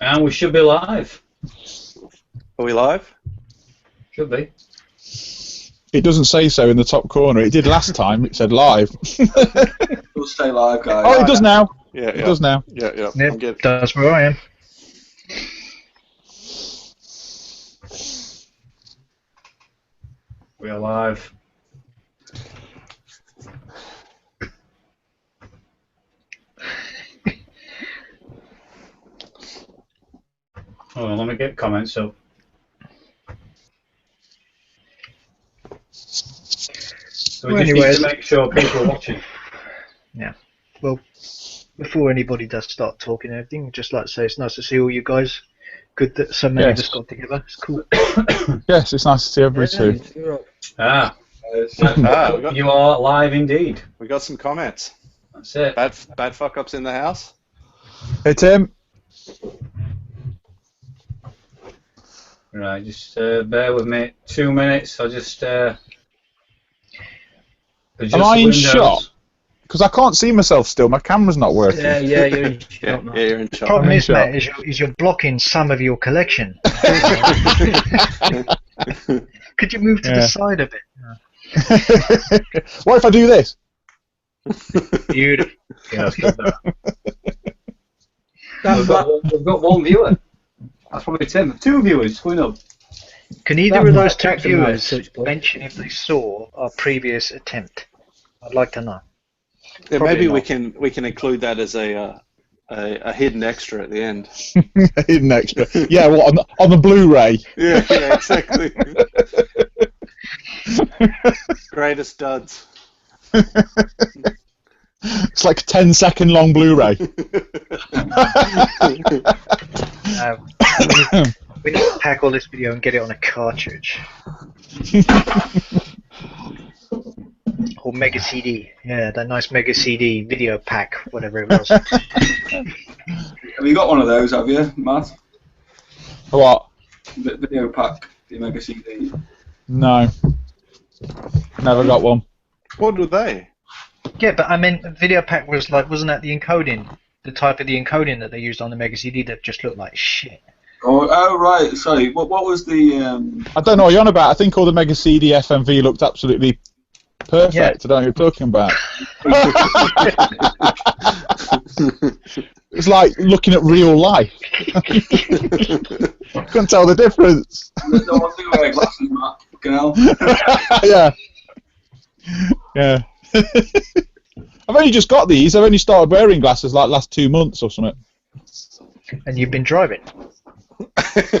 And we should be live. Are we live? Should be. It doesn't say so in the top corner. It did last time. It said live. We'll stay live, guys. Oh, it does now. Yeah, It does now. Yeah. Yep, I'm good. that's where I am. We are live. Oh, let me get comments up. So we Well, just anyway, need to make sure people are watching. Yeah. Well, before anybody does start talking and everything, I'd just like to say it's nice to see all you guys. Good that so many of us got together. It's cool. Yes, it's nice to see everybody too. Ah, we got, you are live indeed. we got some comments. That's it. Bad fuck ups in the house. Hey Tim. Right, just bear with me 2 minutes. I'll just adjust Am I the in windows. shot? Because I can't see myself still. My camera's not working. Yeah, you're in shot Yeah, now. you're in The shot. problem I'm in is, shock. Matt, is you're blocking some of your collection. Could you move to the side a bit? What if I do this? Beautiful. Yeah, that's good, that. We've got one viewer. That's probably Tim. 2 viewers coming up. Can either of those two That's a nice viewers touch point. mention if they saw our previous attempt? I'd like to know. Yeah, Probably maybe we not. can include that as a hidden extra at the end. Hidden extra. Yeah, what on the Blu-ray? Yeah, exactly. Greatest duds. It's like a 10-second long Blu-ray. We need to pack all this video and get it on a cartridge. Or Mega CD. Yeah, that nice Mega CD video pack, whatever it was. Have you got one of those, have you, Matt? What? Video pack, the Mega CD. No. Never got one. What were they? Yeah, but I mean, video pack was like, wasn't that the encoding? The type of the encoding that they used on the Mega CD that just looked like shit. Oh right, sorry. What was the... I don't know what you're on about. I think all the Mega CD FMV looked absolutely perfect. Yeah. I don't know what you're talking about. It's like looking at real life. Couldn't tell the difference. Don't want to wear glasses, Matt. Fucking hell. Yeah. Yeah. I've only just got these. I've only started wearing glasses like last 2 months or something. And you've been driving.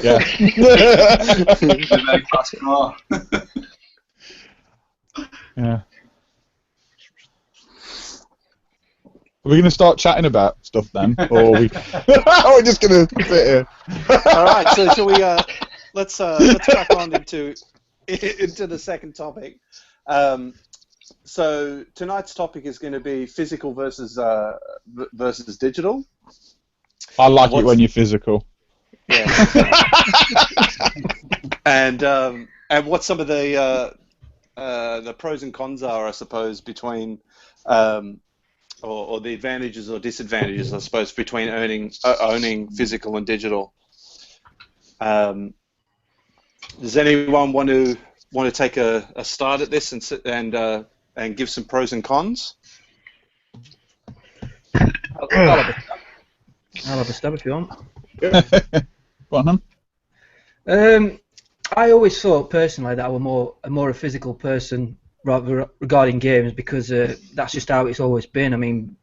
Yeah. It's a very fast car. Yeah. Are we going to start chatting about stuff then, or are we? We're just going to sit here. All right, so shall we? Let's crack on into the second topic. So tonight's topic is going to be physical versus digital. I like it when you're physical. Yeah. and what some of the pros and cons are, I suppose, between or the advantages or disadvantages, I suppose, between owning physical and digital. Does anyone want to take a start at this and give some pros and cons? I'll have a stab if you want. Go on, then. I always thought personally that I was more a physical person regarding games because that's just how it's always been. I mean,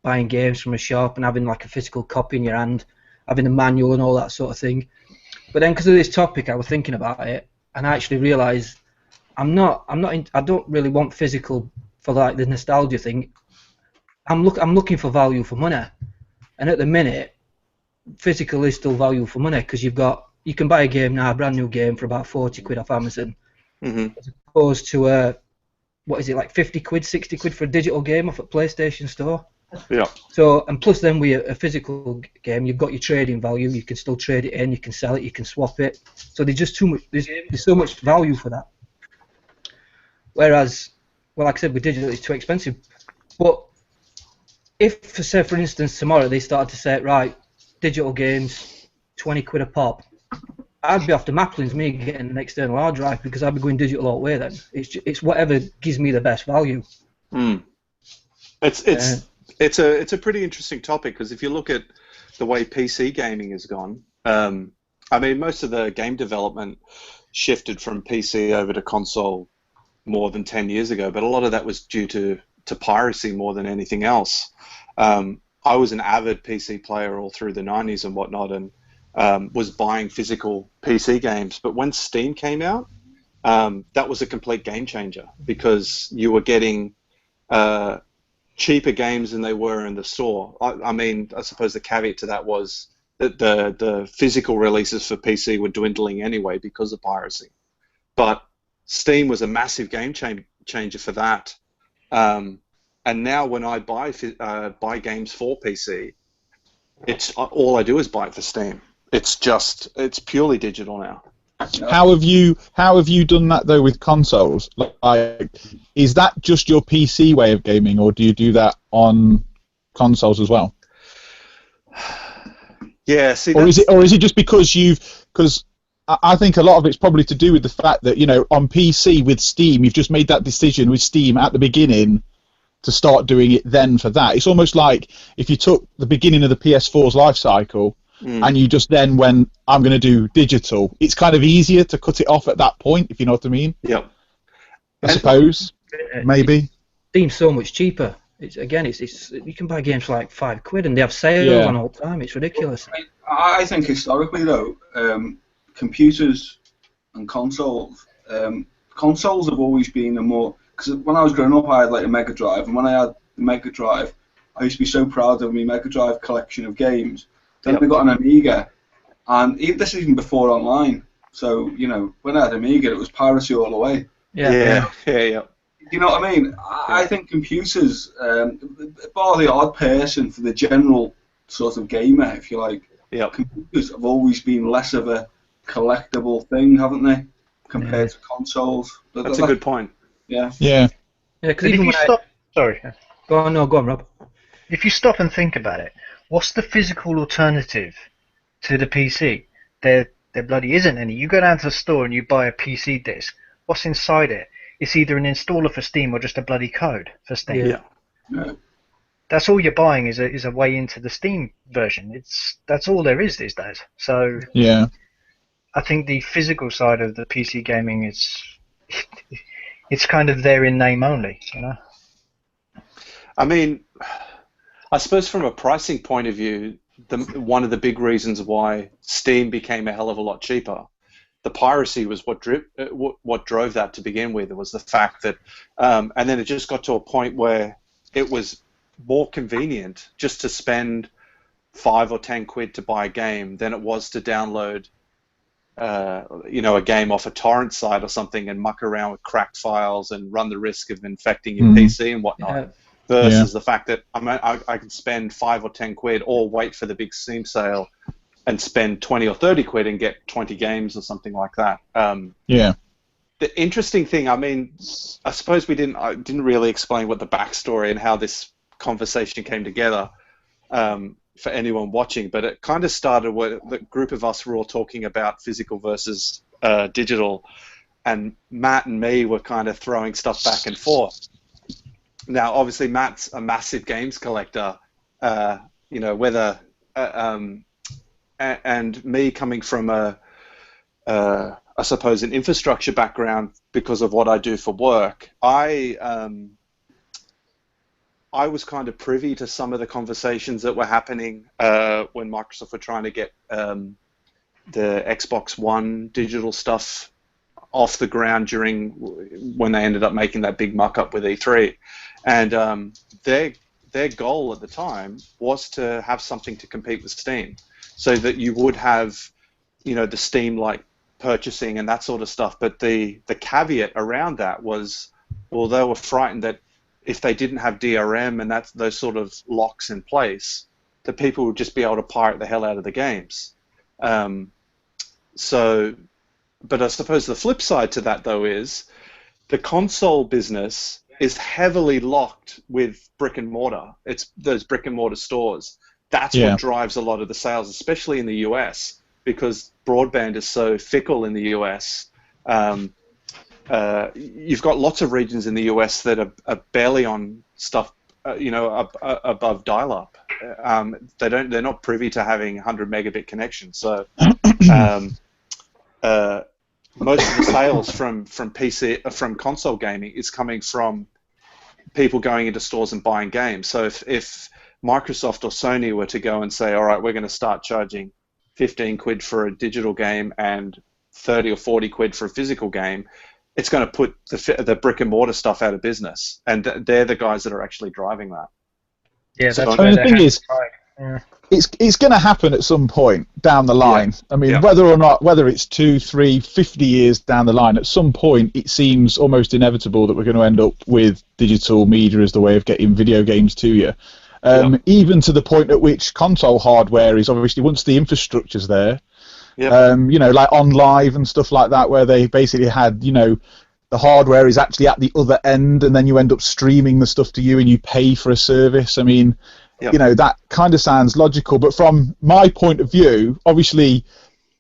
buying games from a shop and having like a physical copy in your hand, having a manual and all that sort of thing. But then because of this topic, I was thinking about it and I actually realised I don't really want physical for like the nostalgia thing. I'm looking for value for money, and at the minute, physical is still value for money because you can buy a game now, a brand new game for about 40 quid off Amazon, as opposed to what is it, like 50 quid, 60 quid for a digital game off at PlayStation Store. Yeah. So, and plus then with a physical game, you've got your trading value. You can still trade it in, you can sell it, you can swap it. So there's just too much. There's so much value for that. Whereas, well, like I said, with digital, it's too expensive. But if, say, for instance, tomorrow they started to say, right, digital games, £20 a pop, I'd be off the Maplins, me getting an external hard drive, because I'd be going digital all the way then. It's whatever gives me the best value. It's a pretty interesting topic, because if you look at the way PC gaming has gone, I mean, most of the game development shifted from PC over to console more than 10 years ago, but a lot of that was due to piracy more than anything else. I was an avid PC player all through the 90s and whatnot, and was buying physical PC games. But when Steam came out, that was a complete game changer, because you were getting cheaper games than they were in the store. I mean, I suppose the caveat to that was that the physical releases for PC were dwindling anyway because of piracy. But Steam was a massive game changer for that. And now when I buy games for PC, it's all I do is buy it for Steam. It's purely digital now. How have you done that though with consoles? Like, is that just your PC way of gaming, or do you do that on consoles as well? Yeah, see, or is it just because I think a lot of it's probably to do with the fact that, you know, on PC with Steam, you've just made that decision with Steam at the beginning to start doing it then for that. It's almost like if you took the beginning of the PS4's life cycle and you just then went, I'm going to do digital, it's kind of easier to cut it off at that point, if you know what I mean. Yep. I suppose, maybe. Steam's so much cheaper. It's you can buy games for like £5 and they have sales on all the time. It's ridiculous. I think historically though, computers and consoles have always been because when I was growing up I had like a Mega Drive, and when I had the Mega Drive I used to be so proud of my Mega Drive collection of games. Then I got an Amiga, and this is even before online, so you know, when I had Amiga it was piracy all the way. Yeah. You know what I mean? I think computers, bar the odd person, for the general sort of gamer, if you like, computers have always been less of a collectible thing, haven't they, compared to consoles? That's a good point. Yeah, because even when Sorry. Go on, Rob. If you stop and think about it, what's the physical alternative to the PC? There bloody isn't any. You go down to the store and you buy a PC disc. What's inside it? It's either an installer for Steam or just a bloody code for Steam. Yeah. That's all you're buying is a way into the Steam version. That's all there is these days. So yeah, I think the physical side of the PC gaming it's kind of there in name only, you know. I mean, I suppose from a pricing point of view, one of the big reasons why Steam became a hell of a lot cheaper, the piracy was what drove that to begin with. It was the fact that, and then it just got to a point where it was more convenient just to spend £5 or £10 to buy a game than it was to download, a game off a torrent site or something and muck around with cracked files and run the risk of infecting your PC and whatnot. Versus the fact that I can spend £5 or £10 or wait for the big Steam sale and spend £20 or £30 and get 20 games or something like that. The interesting thing, I mean, I suppose I didn't really explain what the backstory and how this conversation came together for anyone watching, but it kind of started with the group of us were all talking about physical versus digital, and Matt and me were kind of throwing stuff back and forth. Now, obviously, Matt's a massive games collector, whether and me coming from I suppose an infrastructure background because of what I do for work, I was kind of privy to some of the conversations that were happening when Microsoft were trying to get the Xbox One digital stuff off the ground when they ended up making that big muck-up with E3. And their goal at the time was to have something to compete with Steam, so that you would have, the Steam-like purchasing and that sort of stuff. But the caveat around that was, well, they were frightened that if they didn't have DRM and those sort of locks in place, that people would just be able to pirate the hell out of the games. But I suppose the flip side to that, though, is the console business is heavily locked with brick and mortar. It's those brick and mortar stores. That's what drives a lot of the sales, especially in the US. because broadband is so fickle in the US. You've got lots of regions in the US that are barely on stuff, above dial-up. They're not privy to having 100 megabit connections. So most of the sales from console gaming is coming from people going into stores and buying games. So if Microsoft or Sony were to go and say, all right, we're going to start charging 15 quid for a digital game and 30 or 40 quid for a physical game, it's going to put the brick and mortar stuff out of business, and they're the guys that are actually driving that. Yeah, So, that's I mean, the thing is, yeah. it's going to happen at some point down the line. Yeah. I mean, Yeah. whether it's 2, 3, 50 years down the line, at some point it seems almost inevitable that we're going to end up with digital media as the way of getting video games to you. Even to the point at which console hardware is obviously, once the infrastructure's there, Yep. like on live and stuff like that, where they basically had, the hardware is actually at the other end, and then you end up streaming the stuff to you and you pay for a service. I mean, Yep. that kind of sounds logical, but from my point of view, obviously,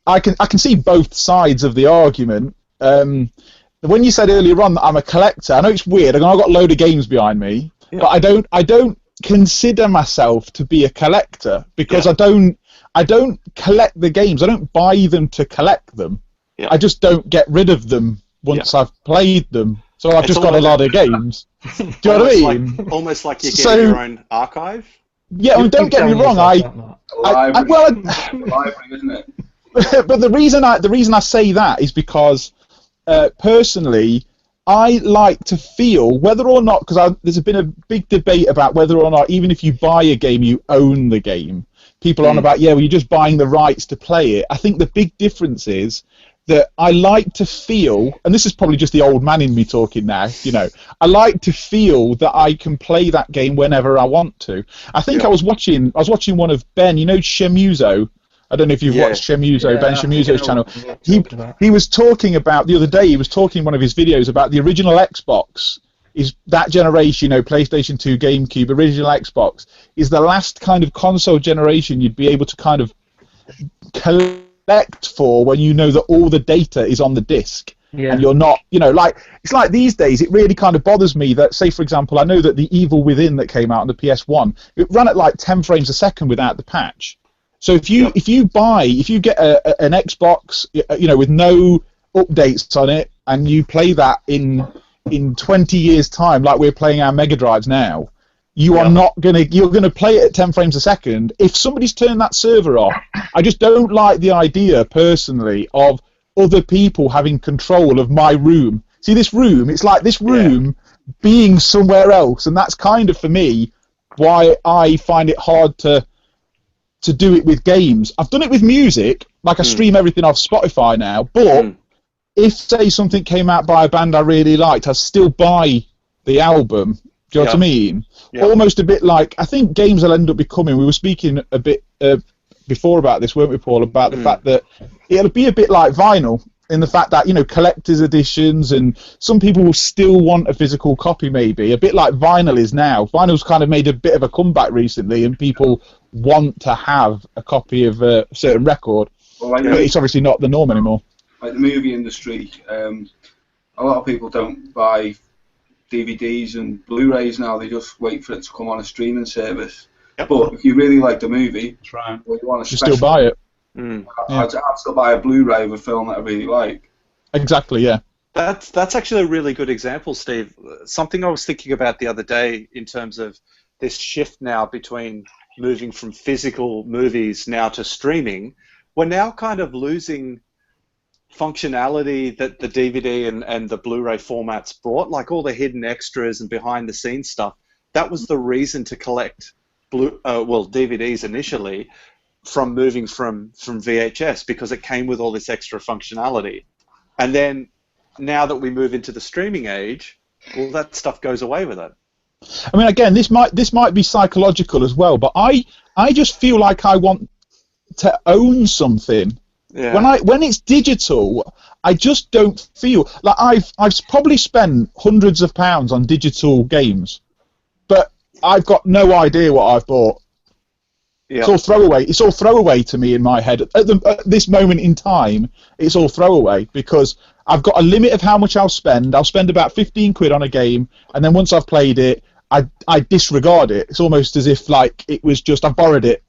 I can see both sides of the argument. When you said earlier on that I'm a collector, I know it's weird. I've got a load of games behind me, but I don't consider myself to be a collector because I don't collect the games. I don't buy them to collect them. Yeah. I just don't get rid of them once I've played them. So I've It's just got a lot of games. Do you know what I mean? Almost like you're So- getting your own archive. Yeah, and don't get me wrong. Library, library, isn't it? But the reason I say that is because personally, I like to feel whether or not, because there's been a big debate about whether or not, even if you buy a game, you own the game. People are on about, you're just buying the rights to play it. I think the big difference is that I like to feel, and this is probably just the old man in me talking now, I like to feel that I can play that game whenever I want to. I think I was watching one of Ben, Shemuzo. I don't know if you've watched Shemuzo, Ben Shemuzo's channel. He was talking about, the other day, he was talking in one of his videos about the original Xbox, is that generation, PlayStation 2, GameCube, original Xbox, is the last kind of console generation you'd be able to kind of collect for when you know that all the data is on the disc. And you're not, it's like these days, it really kind of bothers me that, say, for example, I know that the Evil Within that came out on the PS1, it ran at like 10 frames a second without the patch. So if you get an Xbox, with no updates on it, and you play that in 20 years' time, like we're playing our Mega Drives now, you're gonna play it at 10 frames a second. If somebody's turned that server off, I just don't like the idea personally of other people having control of my room. See, this room, it's like this room being somewhere else, and that's kind of, for me, why I find it hard to do it with games. I've done it with music, like I stream everything off Spotify now, but if, say, something came out by a band I really liked, I'd still buy the album. Do you know what I mean? Yeah. Almost a bit like, I think games will end up becoming, we were speaking a bit before about this, weren't we, Paul, about the fact that it'll be a bit like vinyl, in the fact that, collector's editions, and some people will still want a physical copy, maybe, a bit like vinyl is now. Vinyl's kind of made a bit of a comeback recently, and people want to have a copy of a certain record. But it's obviously not the norm anymore. Like the movie industry, a lot of people don't buy DVDs and Blu-rays now. They just wait for it to come on a streaming service. Yep. But if you really like the movie, that's right, or you want you still buy it. I'd still buy a Blu-ray of a film that I really like. Exactly, yeah. That's actually a really good example, Steve. Something I was thinking about the other day in terms of this shift now between moving from physical movies now to streaming. We're now kind of losing functionality that the DVD and the Blu-ray formats brought, like all the hidden extras and behind-the-scenes stuff. That was the reason to collect DVDs initially, from moving from VHS, because it came with all this extra functionality. And then now that we move into the streaming age, well, that stuff goes away with it. I mean, again, this might be psychological as well, but I just feel like I want to own something. Yeah. When it's digital, I just don't feel like I've probably spent hundreds of pounds on digital games, but I've got no idea what I've bought. It's all throwaway. It's all throwaway to me in my head. At this moment in time, it's all throwaway because I've got a limit of how much I'll spend. I'll spend about 15 quid on a game, and then once I've played it, I disregard it. It's almost as if like it was just I borrowed it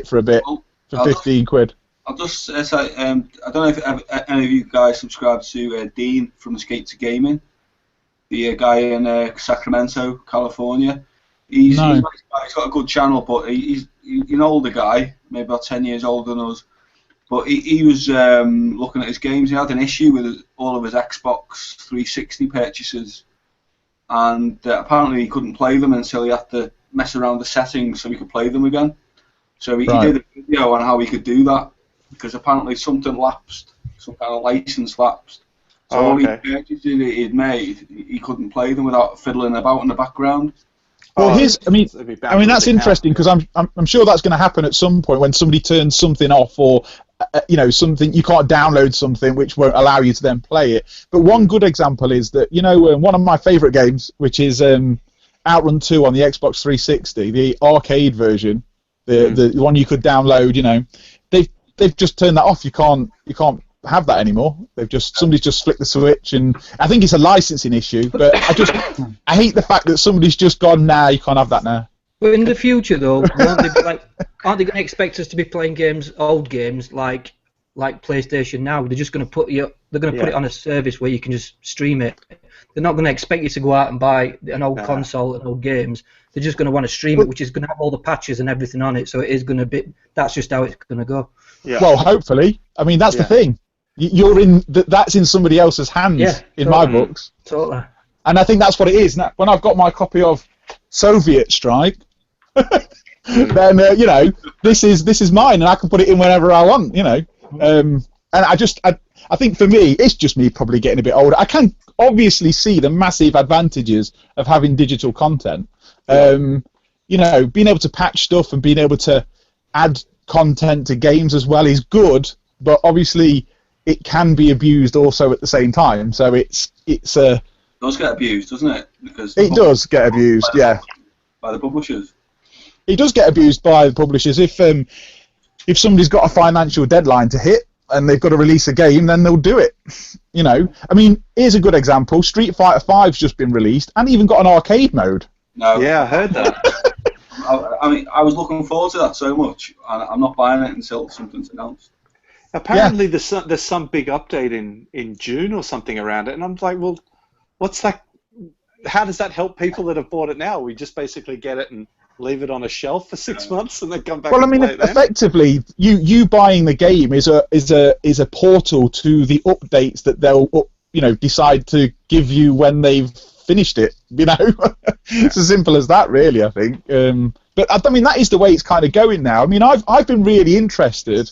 for a bit for 15 quid. I'll just say, I don't know if any of you guys subscribe to Dean from Escape to Gaming, the guy in Sacramento, California. He's got a good channel, but he's an older guy, maybe about 10 years older than us. But he was looking at his games. He had an issue with all of his Xbox 360 purchases, and apparently he couldn't play them until he had to mess around the settings so he could play them again. So he did a video on how he could do that, because apparently something lapsed, some kind of license lapsed. So all the purchases he'd made, he couldn't play them without fiddling about in the background. Well, that's interesting because I'm sure that's going to happen at some point when somebody turns something off or something you can't download something which won't allow you to then play it. But one good example is that one of my favourite games, which is Outrun 2 on the Xbox 360, the arcade version, the one you could download. They've just turned that off. You can't have that anymore. Somebody's just flicked the switch, and I think it's a licensing issue. But I hate the fact that somebody's just gone, nah, you can't have that now. But in the future, though, aren't they going to expect us to be playing old games like PlayStation now? They're just going to put it on a service where you can just stream it. They're not going to expect you to go out and buy an old console and old games. They're just going to want to stream it, which is going to have all the patches and everything on it. So it is going to be. That's just how it's going to go. Yeah. Well, hopefully. I mean, that's the thing. That's in somebody else's hands in my books. Totally. And I think that's what it is. Now, when I've got my copy of Soviet Strike, then this is mine, and I can put it in whenever I want. And I think for me, it's just me probably getting a bit older. I can obviously see the massive advantages of having digital content. Being able to patch stuff and being able to add content to games as well is good, but obviously it can be abused also at the same time. So it does get abused, doesn't it? Because it does get abused, by the publishers. It does get abused by the publishers. If somebody's got a financial deadline to hit and they've got to release a game, then they'll do it. I mean, here's a good example. Street Fighter V's just been released and even got an arcade mode. No. Yeah, I heard that. I was looking forward to that so much, and I'm not buying it until something's announced. Apparently, there's some big update in June or something around it, and I'm like, well, what's that? How does that help people that have bought it now? We just basically get it and leave it on a shelf for 6 months, and then come back. Well, I mean, effectively, you buying the game is a portal to the updates that they'll decide to give you when they've finished it. It's as simple as that, really. I think. But I mean, that is the way it's kind of going now. I mean, I've been really interested,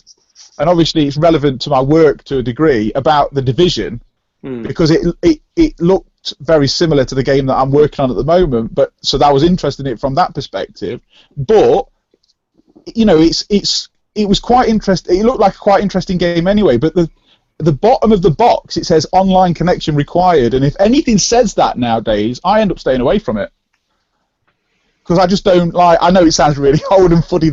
and obviously it's relevant to my work to a degree, about The Division, because it looked very similar to the game that I'm working on at the moment. But so that was interested in it from that perspective. But it was quite interesting. It looked like a quite interesting game anyway. But the bottom of the box, it says online connection required, and if anything says that nowadays, I end up staying away from it. Because I just don't like. I know it sounds really old and fuddy,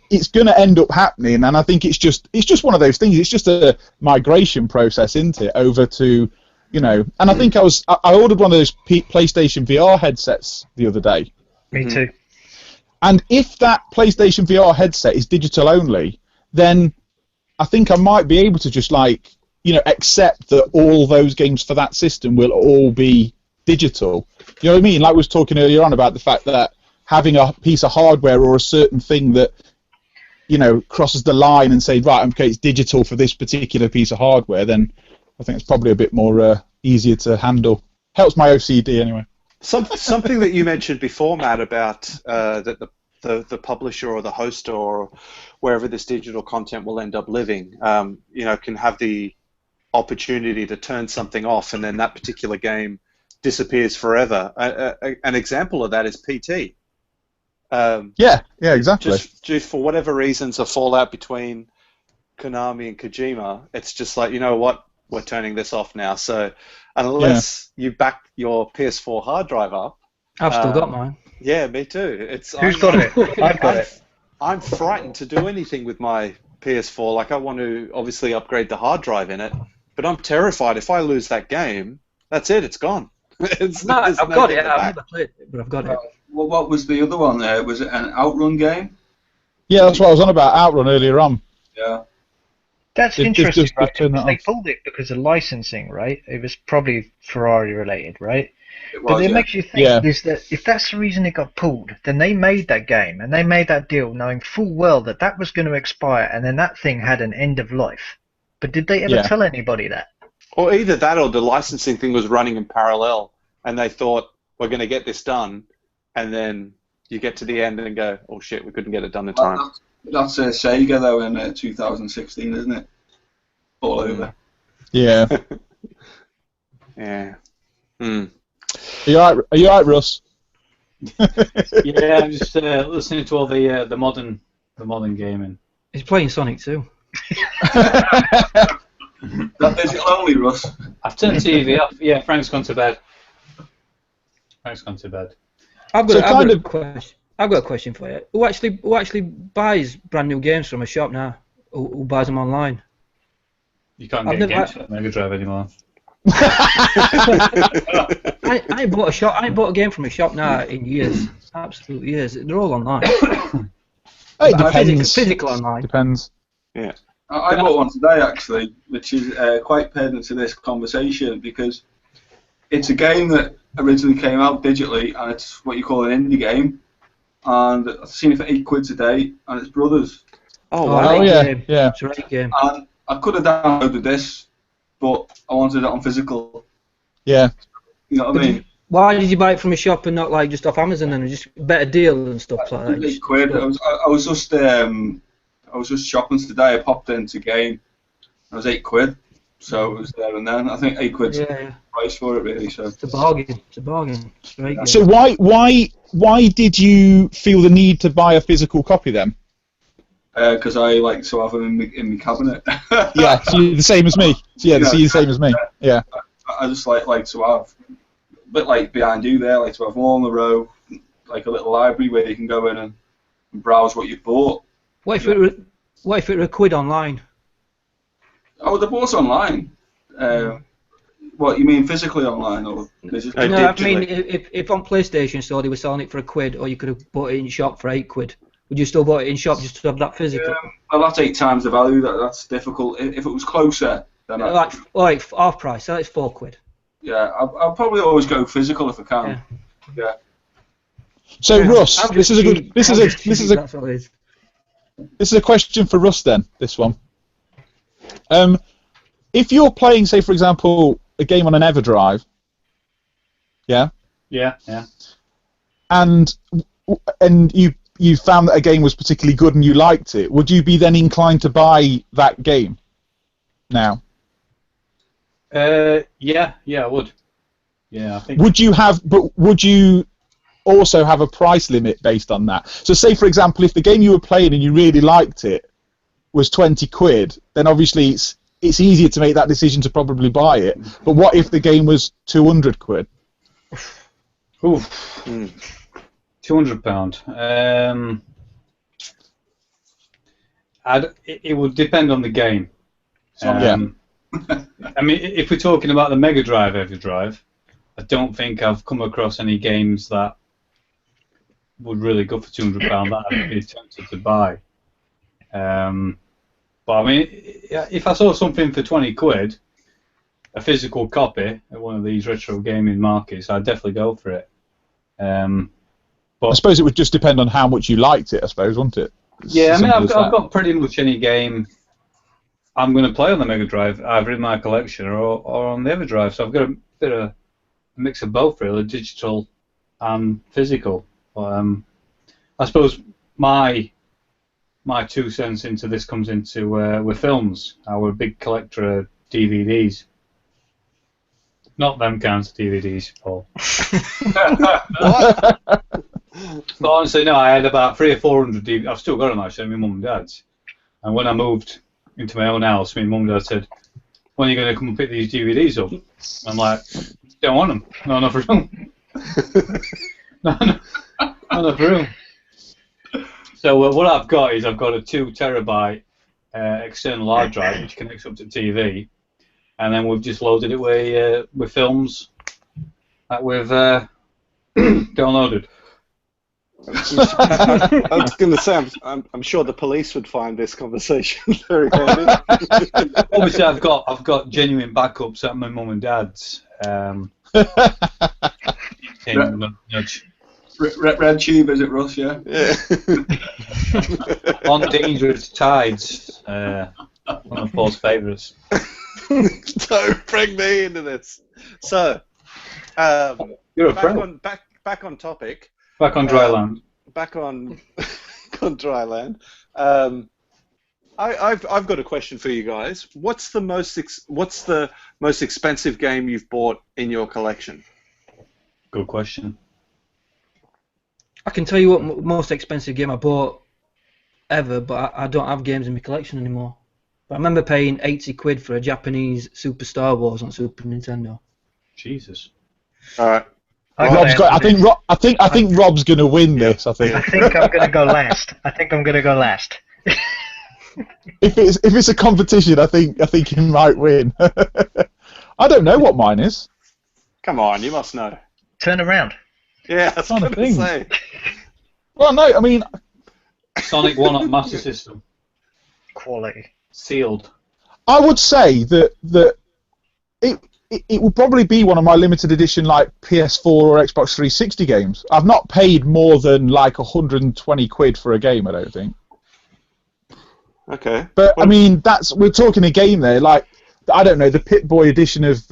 it's going to end up happening, and I think it's just one of those things. It's just a migration process, isn't it, over to, And I think I ordered one of those PlayStation VR headsets the other day. Me too. And if that PlayStation VR headset is digital only, then I think I might be able to just accept that all those games for that system will all be digital. You know what I mean? Like we was talking earlier on about the fact that having a piece of hardware or a certain thing that crosses the line and say, right, okay, it's digital for this particular piece of hardware, then I think it's probably a bit more easier to handle. Helps my OCD anyway. Something that you mentioned before, Matt, about that the publisher or the host or wherever this digital content will end up living, can have the opportunity to turn something off, and then that particular game disappears forever. An example of that is PT. Yeah, exactly. Just for whatever reasons, a fallout between Konami and Kojima, it's just like, you know what, we're turning this off now. So unless you back your PS4 hard drive up, I've still got mine. Yeah, me too. Who's got it? I've got it. I'm frightened to do anything with my PS4. Like, I want to obviously upgrade the hard drive in it, but I'm terrified if I lose that game, that's it. It's gone. It's, No, there's I've no got it. getting I've back. never played it, but I've got it. Well, what was the other one there? Was it an Outrun game? Yeah, that's what I was on about Outrun earlier on. Yeah. That's They've interesting, just right? turned that Because they off. pulled it because of licensing, right? It was probably Ferrari related, right? It But was, it yeah. makes you think Yeah. is that if that's the reason it got pulled, then they made that game and they made that deal knowing full well that that was going to expire and then that thing had an end of life. But did they ever Yeah. tell anybody that? Or either that or the licensing thing was running in parallel, and they thought, we're going to get this done, and then you get to the end and go, oh shit, we couldn't get it done in time. That's Sega, though, in 2016, isn't it? All over. Yeah. Yeah. Hmm. Are you alright, Russ? Yeah, I'm just listening to all the modern gaming. He's playing Sonic 2. That digital only, Russ. I've turned the TV off. Yeah, Frank's gone to bed. Frank's gone to bed. I've So got, kind a of- question. I've got a question for you. Who actually buys brand new games from a shop now? Who buys them online? You can't I've get never- games on Mega Drive anymore. I ain't bought a game from a shop now in years. Absolute years. They're all online. It depends. Physical online. Depends. I bought one today, actually, which is quite pertinent to this conversation because it's a game that originally came out digitally, and it's what you call an indie game. And I've seen it for £8 today, and it's Brothers. Oh, Oh, wow. Oh, great yeah, game. yeah. It's a great game. And I could have downloaded this, but I wanted it on physical. Yeah. You know what I mean? Why did you buy it from a shop and not like just off Amazon and just a better deal and stuff like that? £8. I was just shopping today. I popped into game. It was £8, so it was there and then. I think £8 Yeah, yeah. price for it, really. So It's a bargain. It's a bargain. It's a great game. So why did you feel the need to buy a physical copy then? because I like to have them in my cabinet. Yeah, so you're the same as me. So yeah, so you're the same as me. Yeah. I just like to have, a bit like behind you there, like to have all in a row, like a little library where you can go in and browse what you've bought. What if it were £1 online? Oh, the bought online. What you mean, physically online or digitally? No, I digitally. mean, if on PlayStation Store they were selling it for £1, or you could have bought it in shop for £8, would you still buy it in shop just to have that physical? Well, that's 8 times the value. That's difficult. If it was closer, then Like half price, so it's £4. yeah, I'll probably always go physical if I can. Yeah. So Russ, this is a That's all it is. This is a question for Russ then, this one. If you're playing, say, for example, a game on an EverDrive, yeah, and you found that a game was particularly good and you liked it, would you be then inclined to buy that game now? Yeah, I would. Yeah, I think. Would you also have a price limit based on that? So say, for example, if the game you were playing and you really liked it was £20, then obviously it's easier to make that decision to probably buy it. But what if the game was £200? Oof. £200. It would depend on the game. Yeah. I mean, if we're talking about the Mega Drive EverDrive, I don't think I've come across any games that would really go for £200 that I'd be tempted to buy. But I mean, if I saw something for £20, a physical copy at one of these retro gaming markets, I'd definitely go for it. I suppose it would just depend on how much you liked it, I suppose, wouldn't it? Yeah, I mean, I've Simple as that. got pretty much any game I'm going to play on the Mega Drive, either in my collection or on the EverDrive. So I've got a bit of a mix of both, really, digital and physical. I suppose my 2 cents into this comes into with films. I'm a big collector of DVDs. Not them kinds of DVDs, Paul. But honestly, no, I had about 300 or 400 DVDs. I've still got them, actually, my mum and dad's. And when I moved into my own house, my mum and dad said, when are you going to come and pick these DVDs up? I'm like, don't want them. Not enough room. No, no, for real. So what I've got is I've got a 2 terabyte external hard drive which connects up to TV, and then we've just loaded it with films that we've downloaded. I was going to say, I'm sure the police would find this conversation very handy. Obviously, I've got genuine backups at my mum and dad's. Nudge. Red Tube, is it, Russ? Yeah. On Dangerous Tides, one of Paul's favourites. Don't bring me into this. So, You're a pro. Back on topic. Back on dry land. Back on on dry land. I've got a question for you guys. What's the most expensive game you've bought in your collection? Good question. I can tell you what most expensive game I bought ever, but I don't have games in my collection anymore. But I remember paying 80 quid for a Japanese Super Star Wars on Super Nintendo. Jesus. All right. Rob's got. I think Rob's going to win this. I think. I think I'm going to go last. If it's a competition, I think he might win. I don't know what mine is. Come on, you must know. Turn around. Yeah, that's what I was going to say. Well, no, I mean, Sonic 1 on Master System. Quality. Sealed. I would say that it would probably be one of my limited edition like PS4 or Xbox 360 games. I've not paid more than like 120 quid for a game, I don't think. Okay. But I mean, we're talking a game there. Like, I don't know, the Pip-Boy edition of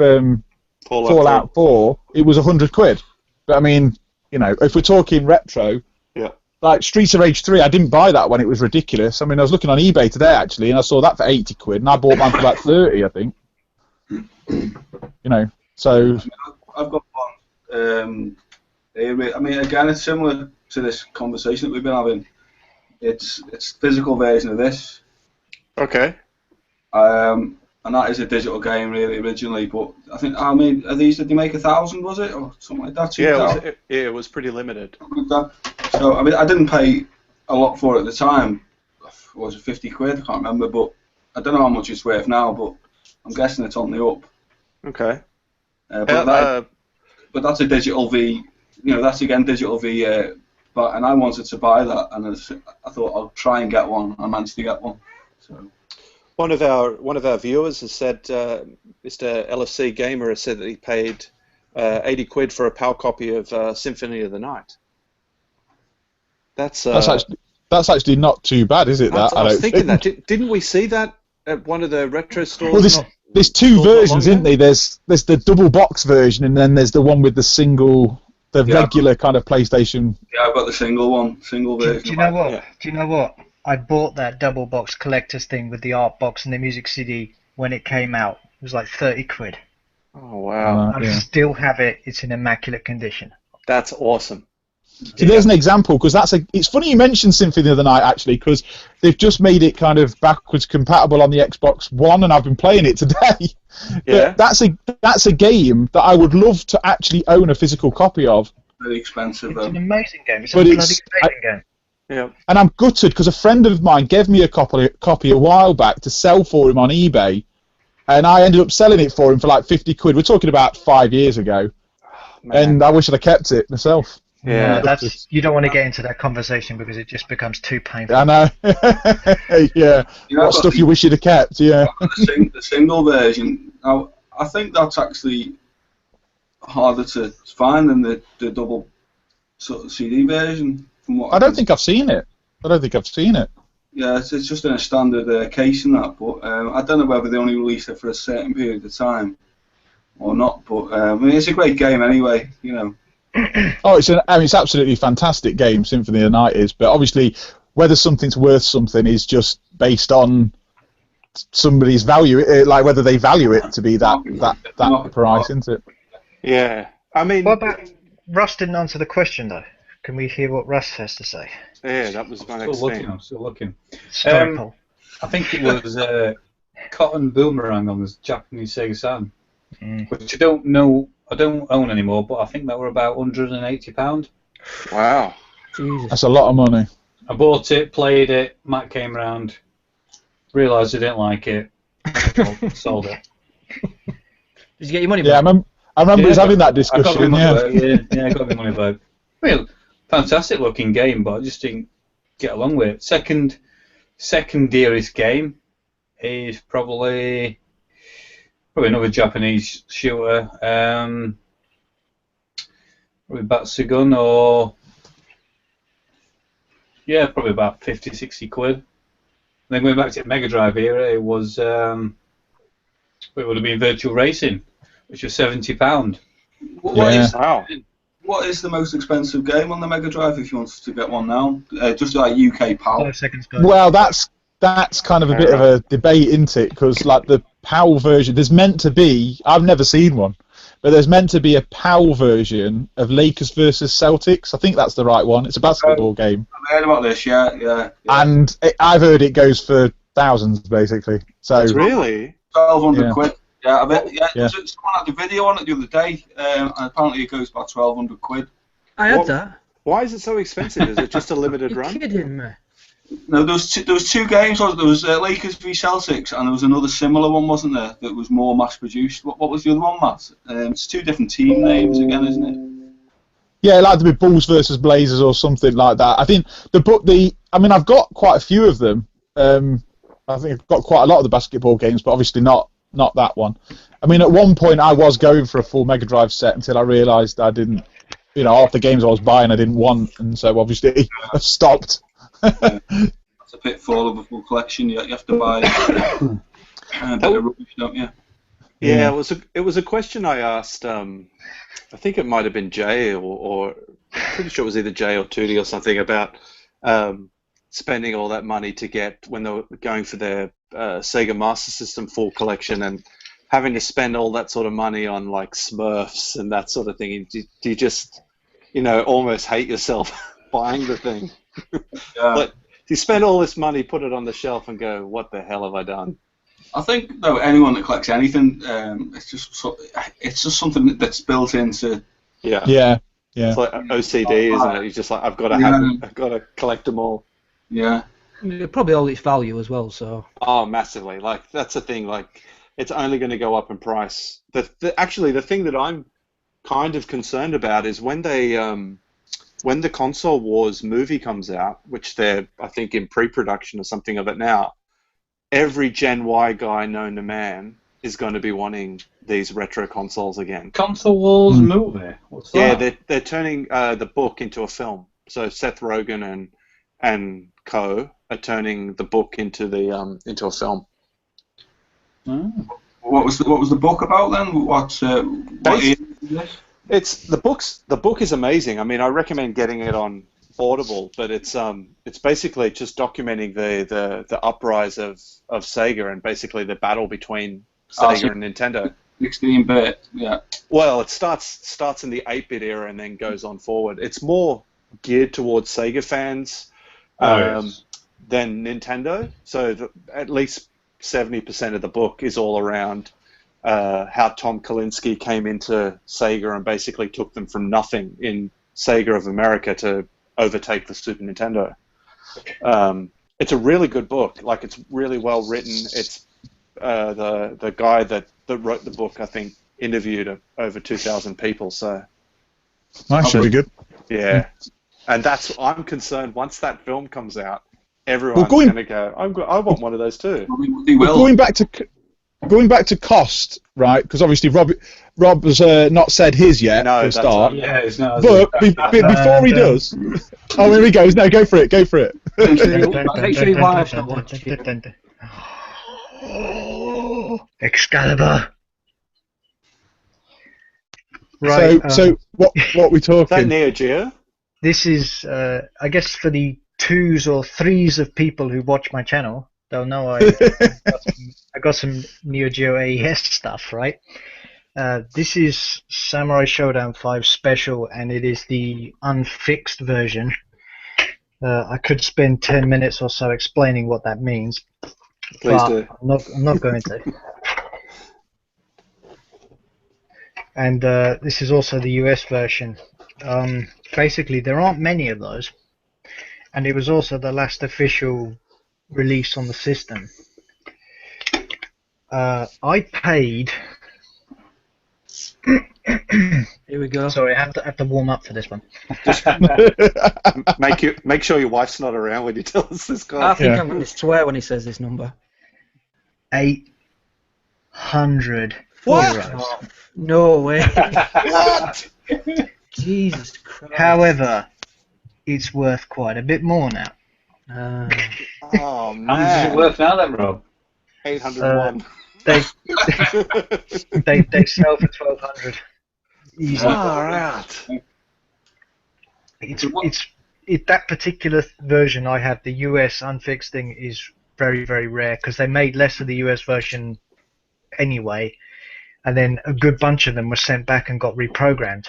Fallout 4, it was 100 quid. But I mean, you know, if we're talking retro, yeah, like Streets of Rage 3, I didn't buy that when it was ridiculous. I mean, I was looking on eBay today actually, and I saw that for 80 quid, and I bought mine for about 30, I think. You know, so I've got one. I mean, again, it's similar to this conversation that we've been having. It's physical version of this. Okay. And that is a digital game, really, originally. But I think, I mean, did they make 1,000? Was it, or something like that? Yeah, it was pretty limited. So I mean, I didn't pay a lot for it at the time. Was it 50 quid? I can't remember, but I don't know how much it's worth now. But I'm guessing it's on the up. Okay. But that's a digital V. You know, that's again digital V. But and I wanted to buy that, and I thought I'll try and get one. I managed to get one. So. One of our viewers has said, Mr. LFC Gamer has said that he paid 80 quid for a PAL copy of Symphony of the Night. That's actually not too bad, is it? I was thinking that. Didn't we see that at one of the retro stores? Well, there's two versions, isn't there? There's the double box version, and then there's the one with the regular kind of PlayStation. Yeah, I've got the single version. Do you know what? Do you know what? I bought that double box collector's thing with the art box and the music CD when it came out. It was like 30 quid. Oh, wow. I still have it. It's in immaculate condition. That's awesome. So there's an example, because it's funny you mentioned Symphony of the Night, actually, because they've just made it kind of backwards compatible on the Xbox One, and I've been playing it today. Yeah. That's a game that I would love to actually own a physical copy of. Very expensive, It's though. an amazing game. It's a bloody amazing game. Yeah. And I'm gutted because a friend of mine gave me a copy a while back to sell for him on eBay, and I ended up selling it for him for like 50 quid. We're talking about 5 years ago, and I wish I'd have kept it myself. Yeah, you don't want to get into that conversation because it just becomes too painful. I know. Yeah. What stuff you wish you'd have kept? Yeah. The single version. Now, I think that's actually harder to find than the double sort of CD version. I don't think I've seen it. Yeah, it's just in a standard case and that, but I don't know whether they only released it for a certain period of time or not. But I mean, it's a great game anyway, you know. Oh, it's absolutely fantastic game, Symphony of the Night is. But obviously, whether something's worth something is just based on somebody's value, like whether they value it to be that price, isn't it? Yeah, I mean. What about Russ didn't answer the question though. Can we hear what Russ has to say? Yeah, that was my next thing. I'm still looking. Sorry, Paul. I think it was Cotton Boomerang on the Japanese Sega Saturn, which I don't own anymore, but I think that were about £180. Wow. Jesus. That's a lot of money. I bought it, played it. Matt came round, realised I didn't like it, sold it. Did you get your money Yeah, back? I remember us having that I got my discussion. money Yeah. back. Yeah, I got my money back. I mean, fantastic looking game, but I just didn't get along with it. Second dearest game is probably another Japanese shooter. Probably Batsugun or probably about 50, 60 quid. Then going back to the Mega Drive era, it was it would have been Virtual Racing, which was £70. Yeah. Wow. What is the most expensive game on the Mega Drive if you wanted to get one now? Just like UK PAL. 5 seconds, guys. Well, that's kind of a bit of a debate, isn't it? Because like the PAL version, there's meant to be. I've never seen one, but there's meant to be a PAL version of Lakers versus Celtics. I think that's the right one. It's a basketball game. I've heard about this, yeah. And I've heard it goes for thousands, basically. So Really? 1,200 Yeah. quid. Yeah, I bet. Yeah, Yeah. someone had a video on it the other day, and apparently it goes about 1,200 quid. I had What? that. Why is it so expensive? Is it just a limited You're run? kidding me. No, there was two games. There was Lakers v Celtics, and there was another similar one, wasn't there? That was more mass produced. What was the other one, Matt? It's two different team names again, isn't it? yeah, like to be Bulls versus Blazers or something like that. I think I mean, I've got quite a few of them. I think I've got quite a lot of the basketball games, but obviously not that one. I mean, at one point I was going for a full Mega Drive set until I realised I didn't, half the games I was buying I didn't want, and so obviously I stopped. That's a pitfall of a full collection. You have to buy a bit of rubbish, don't you? Yeah, it was a question I asked. I think it might have been Jay or pretty sure it was either Jay or Tootie or something about spending all that money to get when they were going for their Sega Master System full collection and having to spend all that sort of money on like Smurfs and that sort of thing. Do you just almost hate yourself buying the thing? Yeah. Like, you spend all this money, put it on the shelf, and go, "What the hell have I done?" I think though anyone that collects anything, it's just something that's built into. Yeah. It's like OCD, isn't it? You're just like, I've got to collect them all. Yeah. It probably all its value as well. So. Oh, massively. Like that's the thing. Like it's only going to go up in price. Actually, the thing that I'm kind of concerned about is when the Console Wars movie comes out, which they're I think in pre-production or something of it now. Every Gen Y guy known to man is going to be wanting these retro consoles again. Console Wars movie? What's that? Yeah, they're turning the book into a film. So Seth Rogen and co are turning the book into a film. Oh. What was the book about then? What is this? It's the book is amazing. I mean, I recommend getting it on Audible, but it's basically just documenting the uprise of Sega and basically the battle between Sega and Nintendo. 16-bit, yeah. Well, it starts in the 8-bit era and then goes on forward. It's more geared towards Sega fans than Nintendo. So at least 70% of the book is all around how Tom Kalinske came into Sega and basically took them from nothing in Sega of America to overtake the Super Nintendo. It's a really good book. Like, it's really well written. It's the guy that wrote the book, I think, interviewed over 2,000 people. So That should be good. yeah, and I'm concerned once that film comes out, everyone's going to go, I want one of those too. They will. Going back to cost, right? Because obviously Rob has not said his yet No, for a that's start. not- Yeah, it's not. But before he does, oh, here he goes. No, go for it. Go for it. Make sure your wife's not watching. Excalibur. Right. So what we Is that talking? Neo Geo? This is, I guess, for the 2s or 3s of people who watch my channel. They'll know I got some Neo Geo AES stuff, right? This is Samurai Showdown 5 Special, and it is the unfixed version. I could spend 10 minutes or so explaining what that means. Please but do. I'm not going to. And this is also the US version. Basically, there aren't many of those, and it was also the last official release on the system. I paid. Here we go. Sorry, I have to warm up for this one. Make sure your wife's not around when you tell us this I guy. think I'm going to swear when he says this number. 800 What? euros. No way. What? Jesus Christ. However, it's worth quite a bit more now. Oh How much is it man. worth now then, Rob? 801. They sell for 1,200. Easy. Far out. That particular version I have, the US unfixed thing, is very, very rare because they made less of the US version anyway, and then a good bunch of them were sent back and got reprogrammed.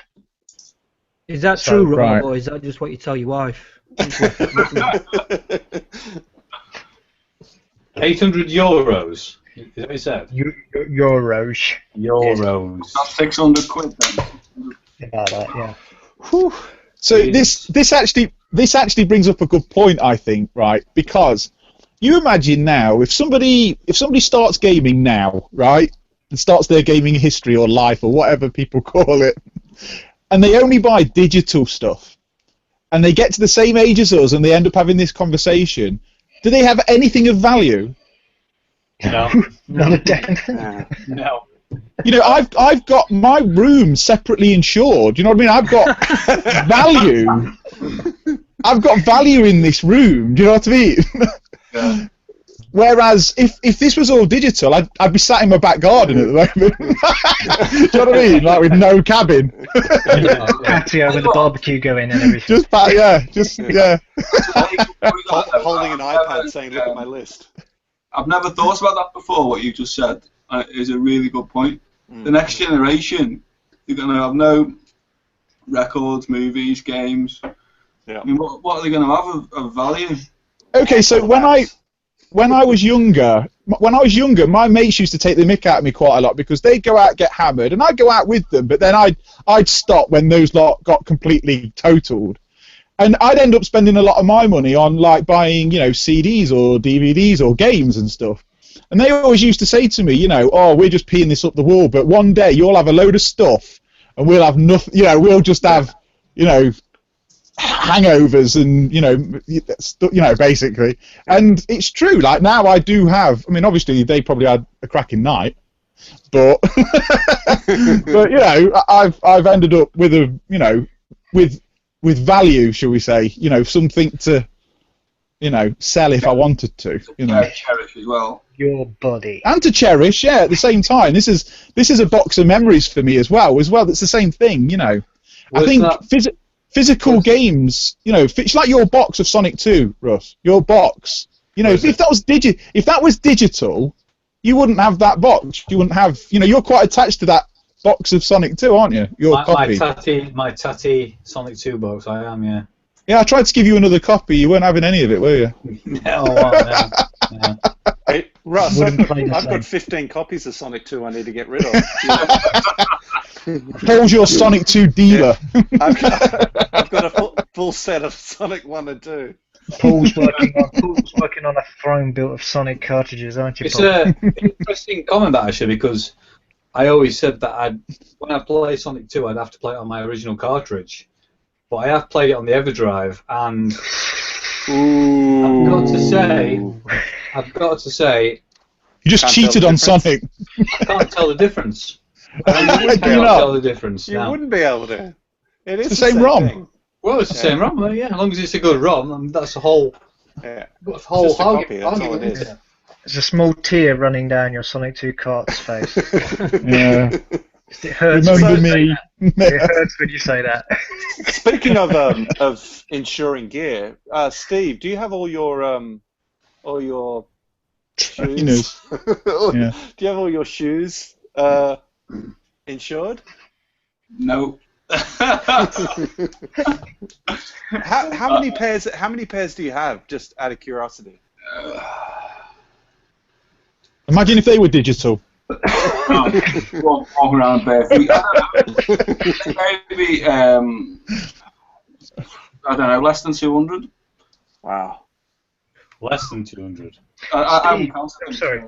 Is that So, true, Rob, right. or is that just what you tell your wife? 800 euros. Is that what you said? Euros. Euros. That's 600 quid then. About that, yeah. Whew. So this actually brings up a good point, I think, right? Because you imagine now if somebody starts gaming now, right, and starts their gaming history or life or whatever people call it, and they only buy digital stuff, and they get to the same age as us, and they end up having this conversation. Do they have anything of value? No. Not a damn thing. No. You know, I've got my room separately insured. You know what I mean? I've got value. I've got value in this room. Do you know what I mean? Yeah. Whereas if this was all digital, I'd be sat in my back garden at the moment. Do you know what I mean? Like with no cabin. Patio with the barbecue going and everything. Yeah. Holding an iPad saying, look at my list. I've never thought about that before, what you just said. Is a really good point. The next generation, they're going to have no records, movies, games. Yeah. I mean, what are they going to have of value? Okay, so when I was younger, my mates used to take the mick out of me quite a lot because they'd go out and get hammered, and I'd go out with them, but then I'd stop when those lot got completely totaled. And I'd end up spending a lot of my money on like buying, CDs or DVDs or games and stuff. And they always used to say to me, oh, we're just peeing this up the wall, but one day you'll have a load of stuff and we'll have nothing, we'll just have, hangovers and, basically. And it's true, like now I do have, I mean, obviously they probably had a cracking night, but, I've ended up with with value, shall we say, something to, sell if I wanted to, Cherish as well. Your body. and to cherish, at the same time. This is a box of memories for me as well. It's the same thing, I think physical games, it's like your box of Sonic 2, Russ. Your box, if that was digital, you wouldn't have that box. You wouldn't have, you're quite attached to that box of Sonic 2, aren't you? Your copy. My tatty Sonic 2 box, I am, yeah. Yeah, I tried to give you another copy. You weren't having any of it, were you? No, well, no. Hey, Russ, Wouldn't I've play the got same. 15 copies of Sonic 2 I need to get rid of. Paul's your Sonic 2 dealer. I've got a full set of Sonic 1 and 2. Paul's working on a throne built of Sonic cartridges, aren't you, It's Paul? an interesting comment, that, actually, because I always said that when I play Sonic 2, I'd have to play it on my original cartridge. But I have played it on the EverDrive, and I've got to say, You just Can't cheated tell on the difference. Sonic. I can't tell the difference. I Can really you cannot not? tell the difference. You No. wouldn't be able to. It is It's the same ROM. thing. Well, it's the same ROM, yeah. As long as it's a good ROM, and that's the whole Yeah. whole just a argument. copy, that's all it is. isn't There's a small tear running down your Sonic 2 cart's face. Yeah. It hurts. Remember me. It hurts when you say that. Speaking of insuring gear, Steve, do you have all your shoes? Yeah. Do you have all your shoes insured? No. How many pairs? How many pairs do you have? Just out of curiosity. Imagine if they were digital. Walk around barefoot. I don't know. Maybe I don't know, less than 200. Wow. Less than 200. I'm Sorry.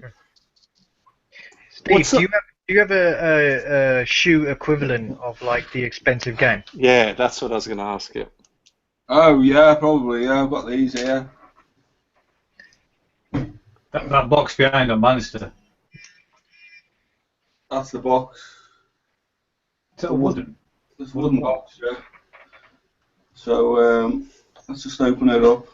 Steve, do you have a shoe equivalent of like the expensive game? Yeah, that's what I was going to ask you. Oh yeah, probably. Yeah, I've got these here. That box behind on Manister. That's the box. Is that a wooden? It's a wooden box, yeah. So let's just open it up.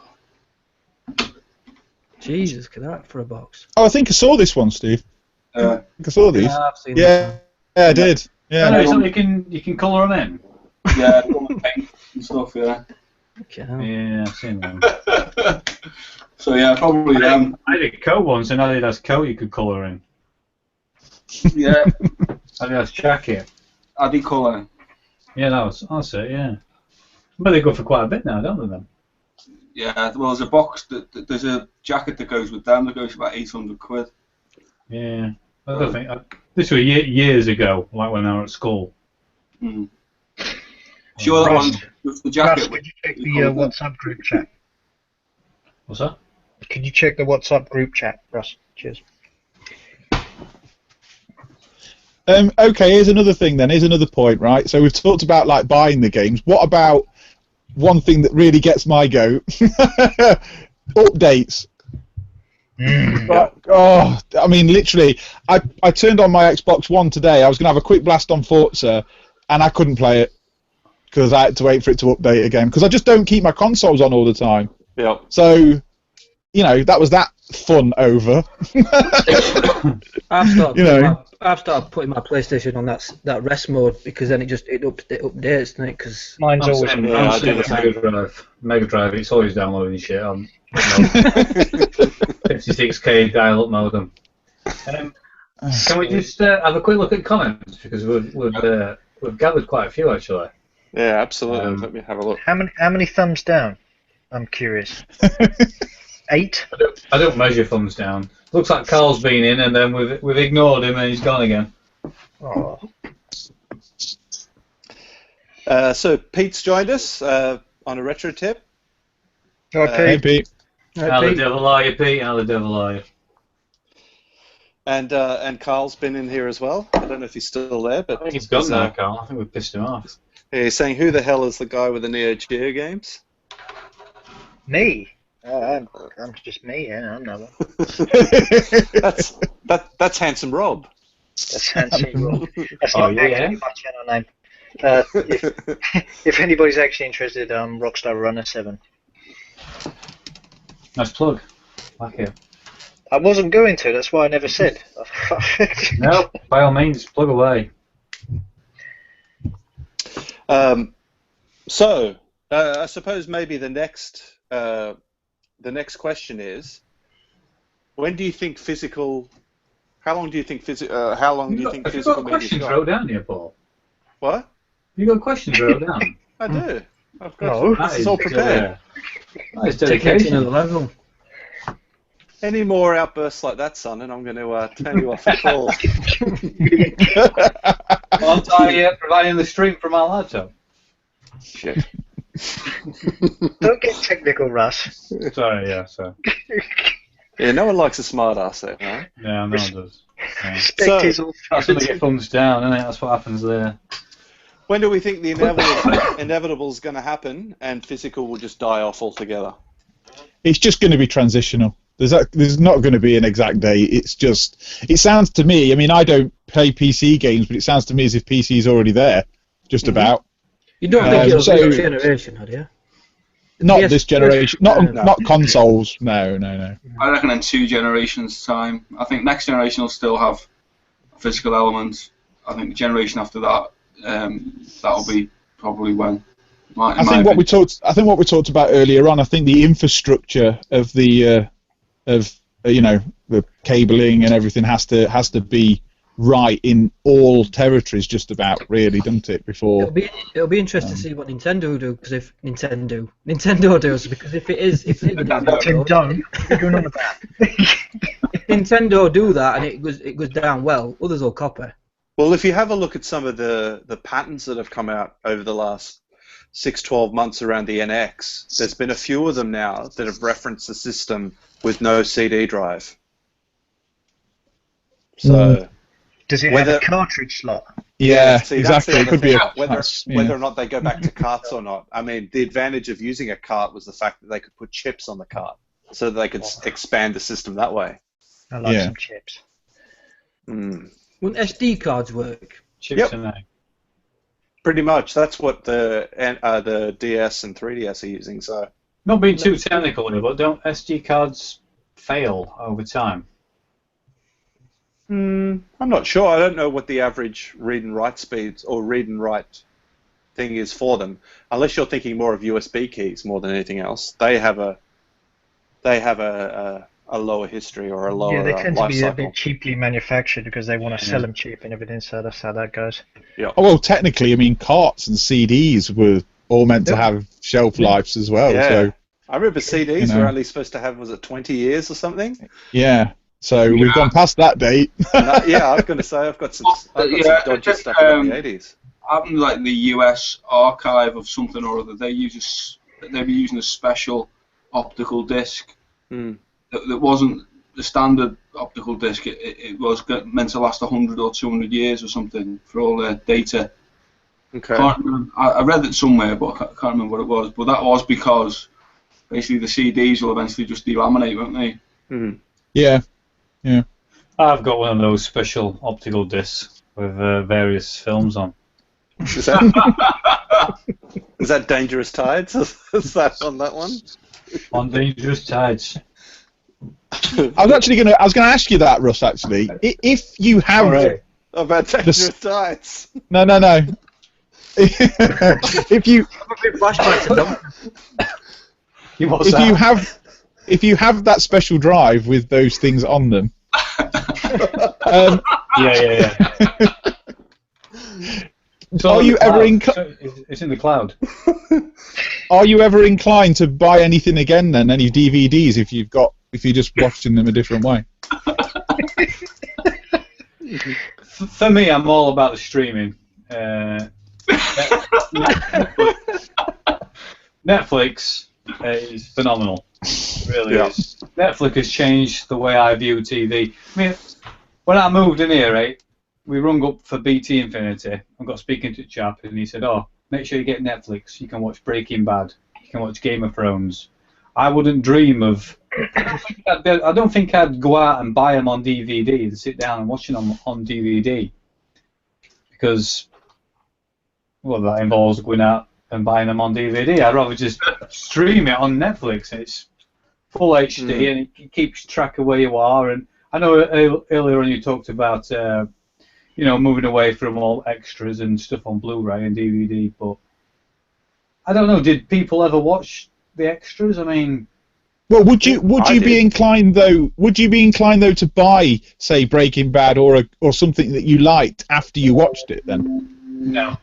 Jesus, look at that for a box. Oh, I think I saw this one, Steve. I think I saw these. Yeah, I've seen Yeah, I did. Yeah. No, something you can colour them in. Yeah, all the paint and stuff. Yeah. Okay, hell. Yeah, I've seen them. So yeah, probably them. I did a coat once, and Adidas coat you could colour in. Yeah, Adidas jacket. Addy colour. Yeah, that's it. Yeah. But they go for quite a bit now, don't they? Then. Yeah, well, there's a box there's a jacket that goes with them that goes for about 800 quid. Yeah. I don't think this was years ago, like when I was at school. Mm. Sure, that one was the jacket. Russ, could you check the WhatsApp group chat? What's that? Could you check the WhatsApp group chat, Russ? Cheers. Okay, here's another thing then. Here's another point, right? So we've talked about like buying the games. What about one thing that really gets my goat? Updates. Oh, I mean, literally, I turned on my Xbox One today. I was going to have a quick blast on Forza, and I couldn't play it because I had to wait for it to update again. Because I just don't keep my consoles on all the time. Yep. So, you know, that was that fun over. I've started putting my PlayStation on that rest mode because then it updates, doesn't it? Because Mine's always I'm I do the Mega Drive. It's always downloading shit on 56k dial-up modem. Can we just have a quick look at comments because we've gathered quite a few actually. Yeah, absolutely. Let me have a look. How many thumbs down? I'm curious. 8? I don't measure thumbs down. Looks like Carl's been in and then we've ignored him and he's gone again. Oh. So Pete's joined us on a retro tip. Hey, Pete. How the devil are you, Pete? How the devil are you? And Carl's been in here as well. I don't know if he's still there, but I think he's gone now, Carl. I think we've pissed him off. He's saying, "Who the hell is the guy with the Neo Geo games?" Me? I'm just me, yeah, I'm not. That's Handsome Rob. That's Handsome Rob. That's Oh, not yeah? actually my channel name. If anybody's actually interested, Rockstar Runner 7. Nice plug. Like it. I wasn't going to, that's why I never said. No, by all means, plug away. So, I suppose maybe the next question is, when do you think physical? How long do you think physical? How long do you think physical? Have you got questions wrote down here, Paul? What? You got questions wrote down? I do. I've got No. this is all prepared. That is take it to dedication. another level. Any more outbursts like that, son, and I'm going to turn you off the call. Aren't I providing the stream from my laptop? Shit. Don't get technical, Russ. Sorry, yeah, so. Yeah, no one likes a smart ass there, right? Yeah, no one does. Yeah. Respect his That's when they get thumbs down, isn't it? That's what happens there. When do we think the inevitable is going to happen and physical will just die off altogether? It's just going to be transitional. There's not going to be an exact date. It sounds to me, I mean, I don't play PC games, but it sounds to me as if PC is already there, just about. You don't think it'll be a generation, do you? Not Yes, this generation, not consoles, no. I reckon in 2 generations' time. I think next generation will still have physical elements. I think the generation after that, that'll be probably when. I think what we talked about earlier on. I think the infrastructure of the the cabling and everything has to be right in all territories, just about, really, doesn't it? Before it'll be interesting to see what Nintendo do, because if Nintendo does, because if it is Tim, don't. You're doing all of that. Nintendo do that and it goes down well. Others will copy. Well, if you have a look at some of the patents that have come out over the last 6-12 months around the NX, there's been a few of them now that have referenced the system with no CD drive. So Does it have a cartridge slot? Yeah, see, exactly. It could be whether or not they go back to carts or not. I mean, the advantage of using a cart was the fact that they could put chips on the cart, so that they could expand the system that way. I like some chips. Mm. Wouldn't SD cards work? Chips and egg. Pretty much. That's what the DS and 3DS are using. So, not being too technical here, but don't SD cards fail over time? I'm not sure. I don't know what the average read and write speeds or read and write thing is for them. Unless you're thinking more of USB keys more than anything else, they have a lower history or a lower Yeah, they tend to life be cycle. a bit cheaply manufactured because they want to sell them cheap and everything. So that's how that goes. Yeah. Oh, well, technically, I mean, carts and CDs were all meant to have shelf lives as well. Yeah. So I remember CDs were only supposed to have, was it 20 years or something? yeah. So we've gone past that date. Yeah, I was going to say I've got some dodgy stuff in the 80s. Happened like the US archive of something or other. They were using a special optical disc that wasn't the standard optical disc. It was meant to last 100 or 200 years or something for all their data. Okay. I read it somewhere, but I can't remember what it was. But that was because basically the CDs will eventually just delaminate, won't they? Mm. Yeah. Yeah. I've got one of those special optical discs with various films on. Is that Dangerous Tides? Is that on that one? On Dangerous Tides. I was going to ask you that, Russ. Actually, if you have about Dangerous Tides. No. If you have that special drive with those things on them. Yeah. So are you ever it's in the cloud. Are you ever inclined to buy anything again then? Any DVDs if you're just watching them a different way? For me, I'm all about the streaming. Netflix is phenomenal. It really is. Netflix has changed the way I view TV. I mean, when I moved in here, right, we rung up for BT Infinity and got speaking to a chap, and he said, "Oh, make sure you get Netflix. You can watch Breaking Bad. You can watch Game of Thrones." I wouldn't dream of. I don't think I'd go out and buy them on DVD and sit down and watch them on DVD, because, well, that involves going out and buying them on DVD. I'd rather just stream it on Netflix. It's full HD and it keeps track of where you are. And I know earlier on you talked about, moving away from all extras and stuff on Blu-ray and DVD, but I don't know. Did people ever watch the extras? I mean, well, would you be inclined though? Would you be inclined though to buy, say, Breaking Bad or something that you liked after you watched it? Then no,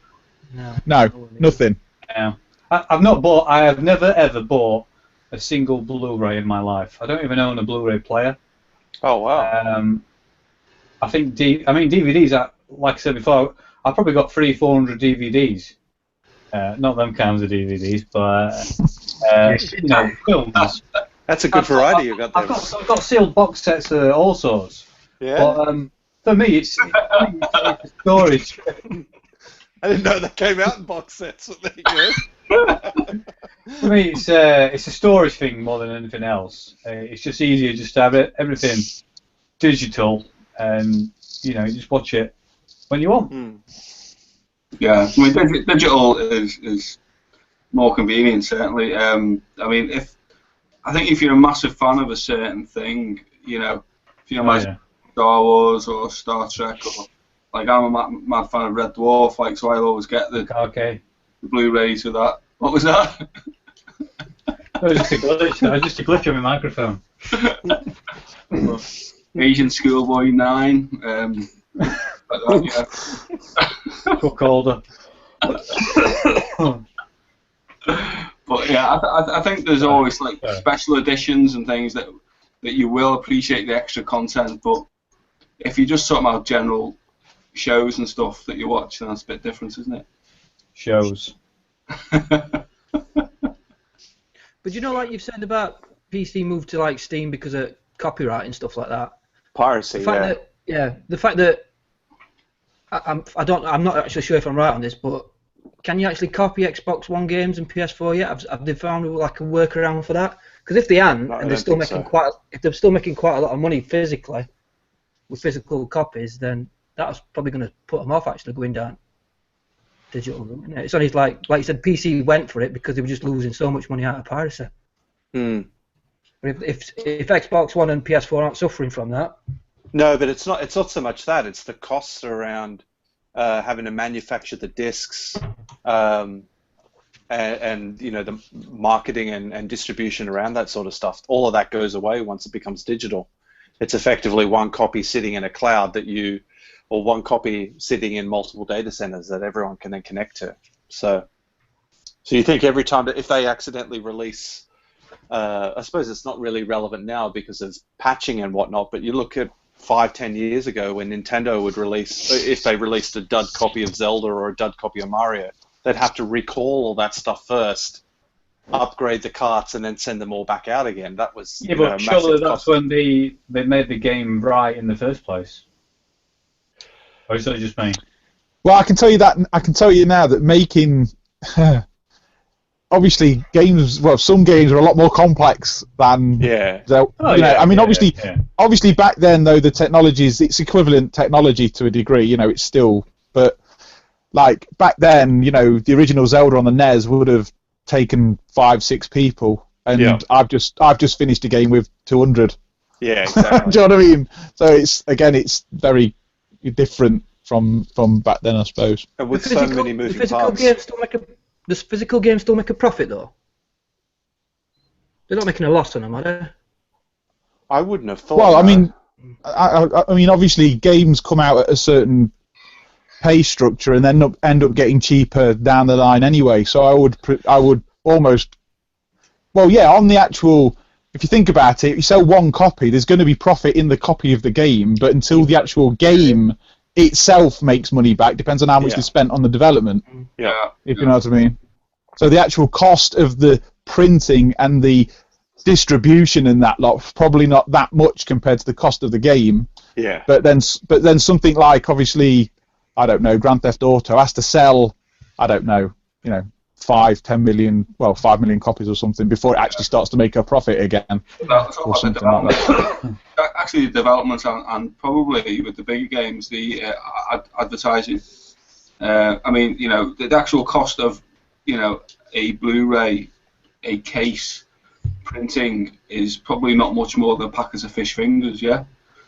nothing. No, I have never ever bought a single Blu-ray in my life. I don't even own a Blu-ray player. Oh wow. I think DVDs. Like I said before, I probably got 300-400 DVDs. Not them kinds of DVDs, but films. That's a good variety you got there. I've got sealed box sets of all sorts. Yeah. But for me, it's a storage. I didn't know that came out in box sets. There you go. For me, it's a storage thing more than anything else. It's just easier just to have everything digital, and you just watch it when you want. Yeah, I mean, digital is more convenient, certainly. I think if you're a massive fan of a certain thing, if you're like Star Wars or Star Trek, or like I'm a mad fan of Red Dwarf, like so I'll always get the Blu-rays of that. What was that? That was just a glitch. That was just a glitch on my microphone. Asian Schoolboy 9. Like that, Cook holder. But yeah, I think there's always like special editions and things that that you will appreciate the extra content. But if you're just talking about general shows and stuff that you watch, then that's a bit different, isn't it? Shows. But you know, like you've said about PC moved to like Steam because of copyright and stuff like that. Piracy, The fact yeah. that, yeah, the fact that I'm not actually sure if I'm right on this, but can you actually copy Xbox One games and PS4 yet? Have they found like a workaround for that? Because if they haven't, No, I and they're don't still think making so. if they're still making quite a lot of money physically with physical copies, then that's probably going to put them off actually going down digital. Isn't it? It's only like you said, PC went for it because they were just losing so much money out of piracy. Hmm. But if Xbox One and PS4 aren't suffering from that, No, but it's not so much that. It's the costs around having to manufacture the discs, and you know, the marketing and distribution around that sort of stuff. All of that goes away once it becomes digital. It's effectively one copy sitting in a cloud or one copy sitting in multiple data centers that everyone can then connect to. So you think every time that if they accidentally release, I suppose it's not really relevant now because of patching and whatnot, but you look at 5-10 years ago when Nintendo would release, if they released a dud copy of Zelda or a dud copy of Mario, they'd have to recall all that stuff first, upgrade the carts, and then send them all back out again. That was But surely that's when they made the game right in the first place. Or is that just me? Well, I can tell you that. I can tell you now that making obviously games. Well, some games are a lot more complex than. Yeah. Obviously back then though the technology it's equivalent technology to a degree. You know, it's still. But like back then, you know, the original Zelda on the NES would have taken 5-6 people, and I've just finished a game with 200. Yeah, exactly. Do you know what I mean? So it's very different from back then, I suppose. And with so many moving parts. Does physical games still make a profit though? They're not making a loss on them, are they? I wouldn't have thought. Well, I mean, I mean, obviously, games come out at a certain pay structure and then end up getting cheaper down the line anyway. So I would almost, well, yeah, on the actual. If you think about it, if you sell one copy, there's going to be profit in the copy of the game, but until the actual game itself makes money back, depends on how much they spent on the development. Yeah. If you know what I mean. So the actual cost of the printing and the distribution and that lot, probably not that much compared to the cost of the game. Yeah. But then something like, obviously, I don't know, Grand Theft Auto has to sell, I don't know, 5 million copies or something before it actually starts to make a profit again. Or something like that. Actually, the development and probably with the bigger games, the advertising. I mean, the actual cost of, a Blu-ray, a case, printing is probably not much more than packets of fish fingers, yeah.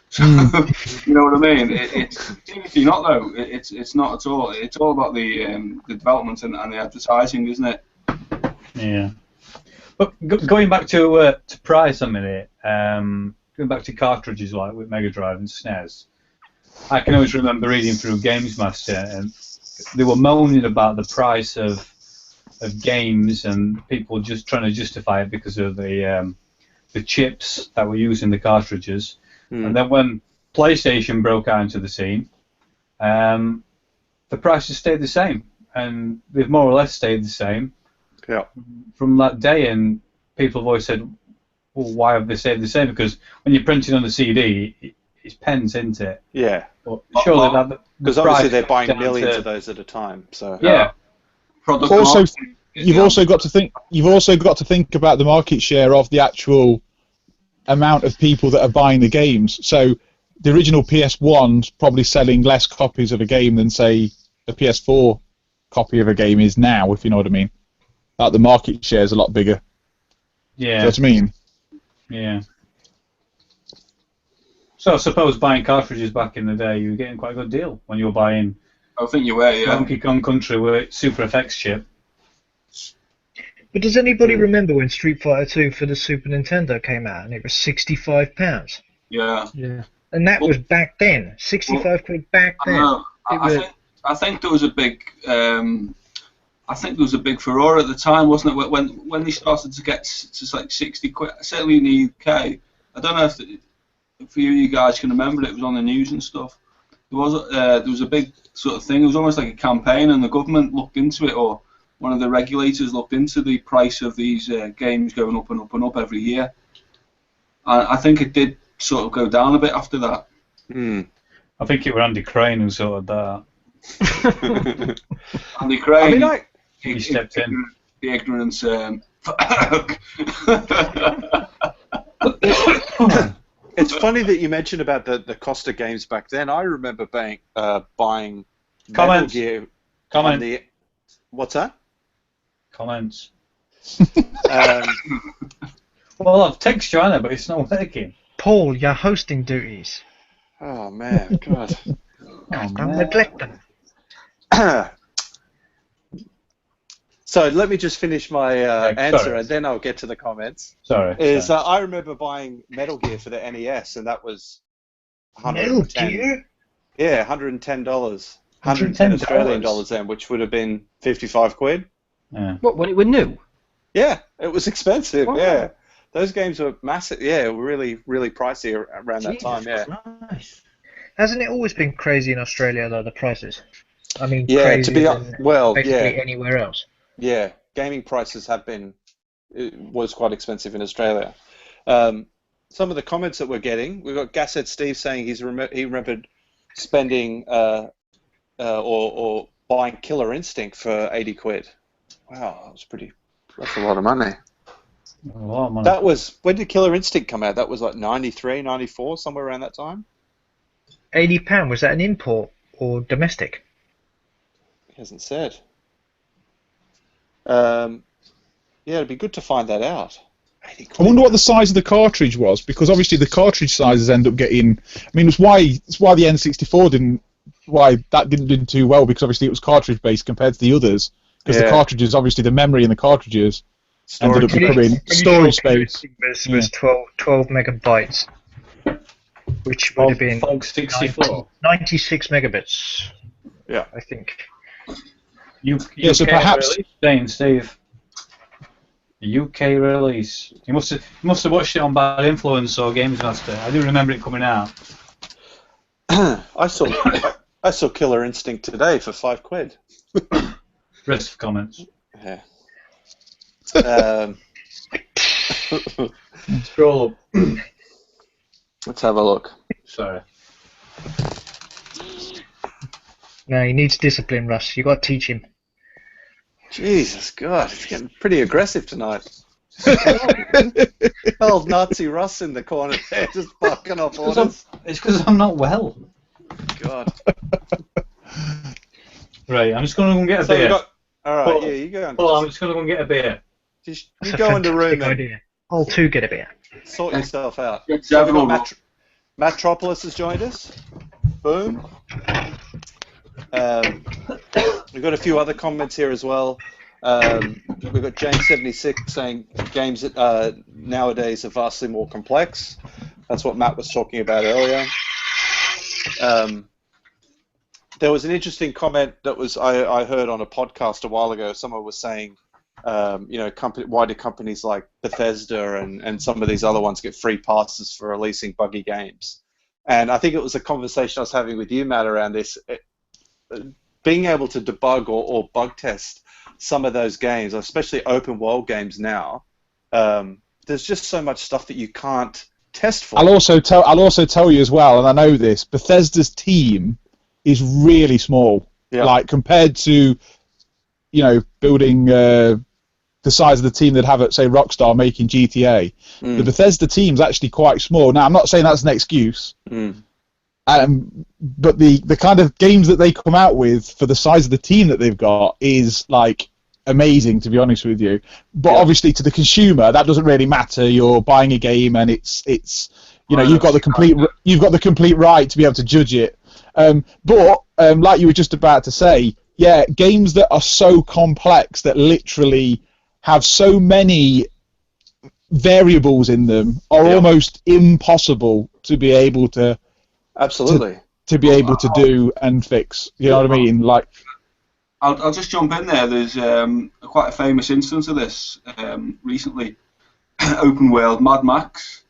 So, you know what I mean? It's seriously not though. It's not at all. It's all about the development and the advertising, isn't it? Yeah. But going back to price a minute, going back to cartridges like with Mega Drive and SNES, I can always remember reading through Games Master and they were moaning about the price of games and people just trying to justify it because of the chips that were used in the cartridges. And then when PlayStation broke out into the scene, the prices stayed the same, and they've more or less stayed the same. Yeah. From that day, and people have always said, "Well, why have they stayed the same?" Because when you're printing on the CD, it's pens, isn't it? Yeah. But surely that because obviously they're buying millions of those at a time. So yeah. Also, you've also got to think about the market share of the actual amount of people that are buying the games. So the original PS1's probably selling less copies of a game than, say, a PS4 copy of a game is now, if you know what I mean. Like the market share is a lot bigger. Yeah. You know what I mean? Yeah. So I suppose buying cartridges back in the day, you were getting quite a good deal when you were buying. I think you were, yeah. Donkey Kong Country with Super FX chip. But does anybody remember when Street Fighter 2 for the Super Nintendo came out and it was £65? Yeah. Yeah. And that was back then. 65 quid back then. I think there was a big furore at the time, wasn't it? When they started to get to like 60 quid, certainly in the UK. I don't know if you guys can remember it. It was on the news and stuff. There was a big sort of thing. It was almost like a campaign, and the government looked into it, or one of the regulators looked into the price of these games going up and up and up every year. And I think it did sort of go down a bit after that. I think it was Andy Crane who sorted that. Andy Crane, he stepped in. The ignorance. It's funny that you mentioned about the cost of games back then. I remember buying Metal Gear. Comment. What's that? Comments. Well, I've texted you on it, but it's not working. Paul, your hosting duties. Oh man, God. Don't neglect them. So let me just finish my answer, sorry. and then I'll get to the comments. Sorry. I remember buying Metal Gear for the NES, and that was Metal Gear? Yeah, $110. $110 Australian dollars then, which would have been 55 quid. Yeah. What, when it was new? Yeah, it was expensive. Wow. Yeah, those games were massive. Yeah, really, really pricey around that Jesus time. Yeah. Christ. Hasn't it always been crazy in Australia, though, the prices? I mean, Yeah, crazy to be than basically anywhere else. Yeah, gaming prices was quite expensive in Australia. Some of the comments that we're getting, we've got Gashead Steve saying he remembered spending or buying Killer Instinct for 80 quid. Wow, that's a lot of money. A lot of money. That was, when did Killer Instinct come out? That was like 93, 94, somewhere around that time? £80, was that an import or domestic? He hasn't said. Yeah, it'd be good to find that out. I wonder what the size of the cartridge was, because obviously the cartridge sizes end up getting. I mean, it's why the N64 didn't do too well, because obviously it was cartridge based compared to the others. Because the cartridges, obviously the memory in the cartridges ended up becoming storage space. Was 12 megabytes, which would have been 96 megabits. Yeah, I think. So perhaps Steve. The UK release. You must have watched it on Bad Influence or Games Master. I do remember it coming out. I saw Killer Instinct today for 5 quid. Rest of comments. Yeah. Scroll up. Let's have a look. Sorry. No, he needs discipline, Russ. You got to teach him. Jesus God, it's getting pretty aggressive tonight. Old Nazi Russ in the corner there, just barking off orders. It's because I'm not well. God. Right, I'm just going to go and get a beer. Alright, yeah, you go. I'm just going to go and get a beer. You go in the room and I'll too get a beer. sort yourself out. Several. Matropolis has joined us. Boom. We've got a few other comments here as well. We've got James76 saying games nowadays are vastly more complex. That's what Matt was talking about earlier. There was an interesting comment that was I heard on a podcast a while ago. Someone was saying, why do companies like Bethesda and some of these other ones get free passes for releasing buggy games? And I think it was a conversation I was having with you, Matt, around this. Being able to debug or bug test some of those games, especially open world games now, there's just so much stuff that you can't test for. I'll also tell you as well, and I know this, Bethesda's team is really small. Yeah. Like compared to, building the size of the team they'd have at, say, Rockstar making GTA. The Bethesda team's actually quite small. Now, I'm not saying that's an excuse. But the kind of games that they come out with for the size of the team that they've got is like amazing, to be honest with you. But obviously, to the consumer, that doesn't really matter. You're buying a game, and it's you've got the complete right to be able to judge it. But like you were just about to say, games that are so complex that literally have so many variables in them are almost impossible to be able to. Absolutely. To be able to do and fix. You know what I mean? Like, I'll just jump in there. There's quite a famous instance of this recently. Open world Mad Max.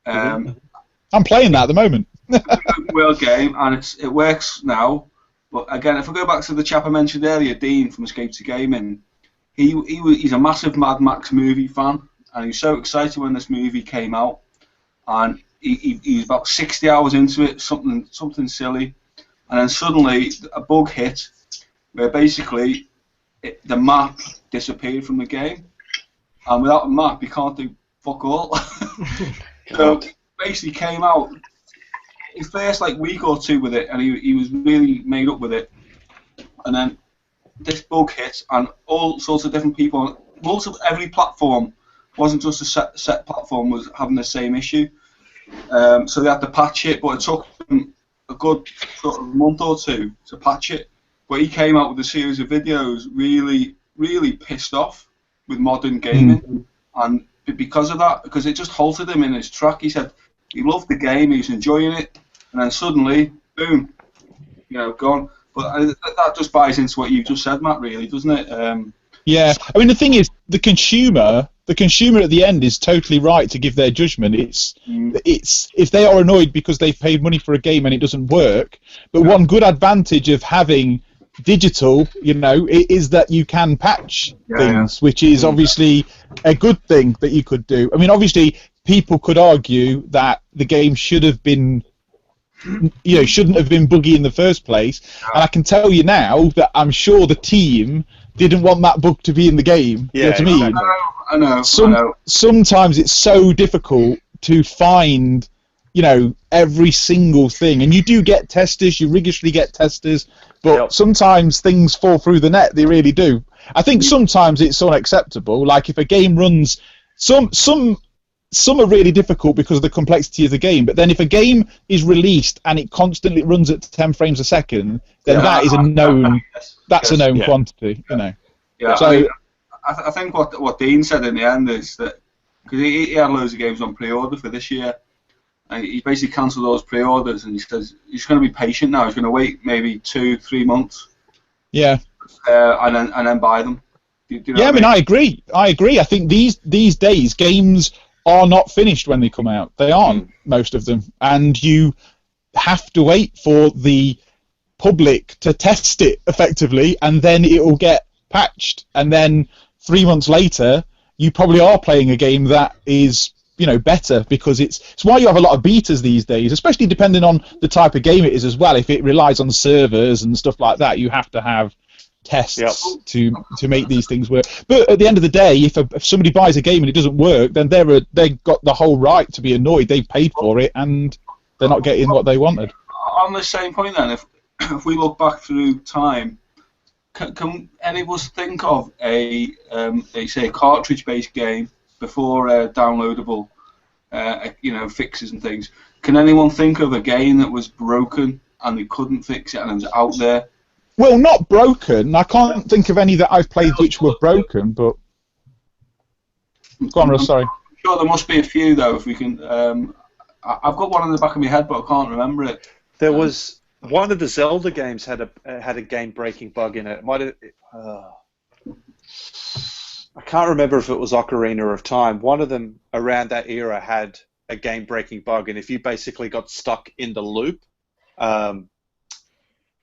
I'm playing that at the moment. Open world game, and it works now. But again, if I go back to the chap I mentioned earlier, Dean from Escape to Gaming, he's a massive Mad Max movie fan, and he was so excited when this movie came out, and he was about 60 hours into it, something silly, and then suddenly a bug hit, where basically the map disappeared from the game, and without a map you can't do fuck all. So basically came out his first week or two with it, and he was really made up with it, and then this bug hit, and all sorts of different people, every platform, wasn't just a set platform, was having the same issue. So they had to patch it, but it took them a good sort of month or two to patch it. But he came out with a series of videos really, really pissed off with modern gaming, and because of that, because it just halted him in his track. He said he loved the game, he was enjoying it, and then suddenly, boom, gone. But that just buys into what you've just said, Matt, really, doesn't it? Yeah, I mean, the thing is, the consumer at the end is totally right to give their judgment. It's if they are annoyed because they've paid money for a game and it doesn't work. But one good advantage of having digital, is that you can patch things, which is obviously a good thing that you could do. I mean, obviously, people could argue that the game should have been, shouldn't have been buggy in the first place. And I can tell you now that I'm sure the team didn't want that bug to be in the game. Yeah, you know what I mean? I know. Sometimes it's so difficult to find, every single thing. And you do get testers, you rigorously get testers, but sometimes things fall through the net. They really do. I think sometimes it's unacceptable. Like if a game runs, some are really difficult because of the complexity of the game. But then if a game is released and it constantly runs at 10 frames a second, then that is a known. That's a known quantity. Yeah. So I think what Dean said in the end is that because he had loads of games on pre-order for this year, and he basically cancelled those pre-orders, and he says he's going to be patient now. He's going to wait maybe 2-3 months. Yeah. And then buy them. Do you know I mean, I agree. I think these days games are not finished when they come out. They aren't, most of them, and you have to wait for the public to test it effectively, and then it will get patched, and then 3 months later you probably are playing a game that is better, because it's why you have a lot of betas these days, especially depending on the type of game it is as well. If it relies on servers and stuff like that, you have to have tests to make these things work. But at the end of the day, if somebody buys a game and it doesn't work, then they've got the whole right to be annoyed. They paid for it and they're not getting what they wanted. On the same point then, if we look back through time, can any of us think of a cartridge-based game before downloadable, fixes and things? Can anyone think of a game that was broken and they couldn't fix it and it was out there? Well, not broken. I can't think of any that I've played which were broken, but go on, Russ, sorry. I'm sure there must be a few though. If we can, I've got one in the back of my head, but I can't remember it. There was one of the Zelda games had a game-breaking bug in it. I can't remember if it was Ocarina of Time. One of them around that era had a game-breaking bug, and if you basically got stuck in the loop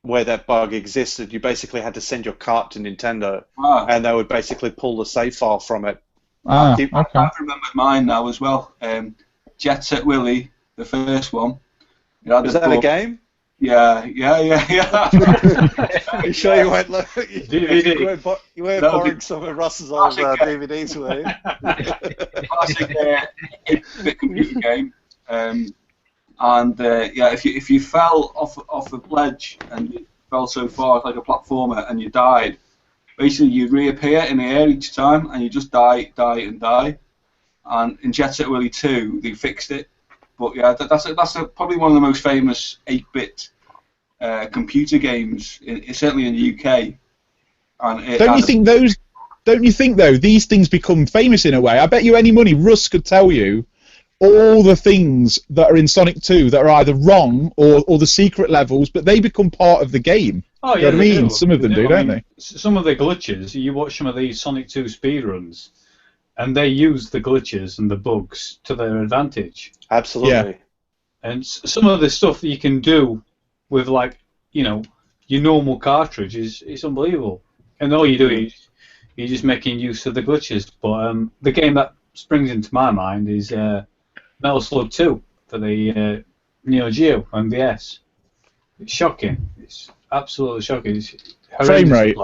where that bug existed, you basically had to send your cart to Nintendo, and they would basically pull the save file from it. I've remembered mine now as well. Jet Set Willy, the first one. Was that a game? Yeah. Are you sure you weren't DVD? You weren't borrowing some of Russ's old DVDs, were you? Classic 8-bit computer game. If you fell off a ledge and you fell so far, like a platformer, and you died, basically you'd reappear in the air each time, and you just die. And in Jet Set Willy 2, they fixed it. But yeah, that's probably one of the most famous 8-bit computer games, certainly in the UK. And don't you think though these things become famous in a way? I bet you any money Russ could tell you all the things that are in Sonic 2 that are either wrong or the secret levels, but they become part of the game. Oh, yeah, you know what I mean? Some of them do, don't they? Some of the glitches, you watch some of these Sonic 2 speedruns, and they use the glitches and the bugs to their advantage. Absolutely. And some of the stuff that you can do with, like, your normal cartridge is unbelievable. And all you do is you're just making use of the glitches. But the game that springs into my mind is Metal Slug 2 for the Neo Geo and DS. It's shocking. It's absolutely shocking. It's Frame rate.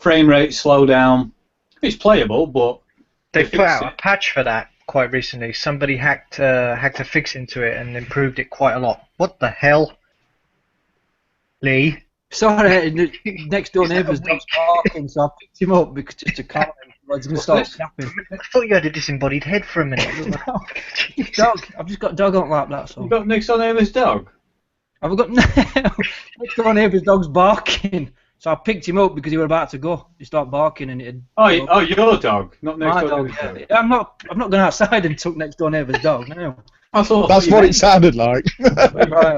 Frame rate, slow down. It's playable, but They put out a patch for that quite recently. Somebody hacked a fix into it and improved it quite a lot. What the hell, Lee? Sorry, next door neighbour's dog's barking, so I picked him up because to calm him. I was going to start snapping. I thought you had a disembodied head for a minute. Dog. I've just got dog on lap, that's all. You got next door neighbour's dog? I've got next door neighbour's dog's barking. So I picked him up because he were about to go. He started barking and it. Your dog, not next My door dog. neighbour's dog. Yeah. I'm not going outside and took next door neighbour's dog. No. I thought That's what it sounded like.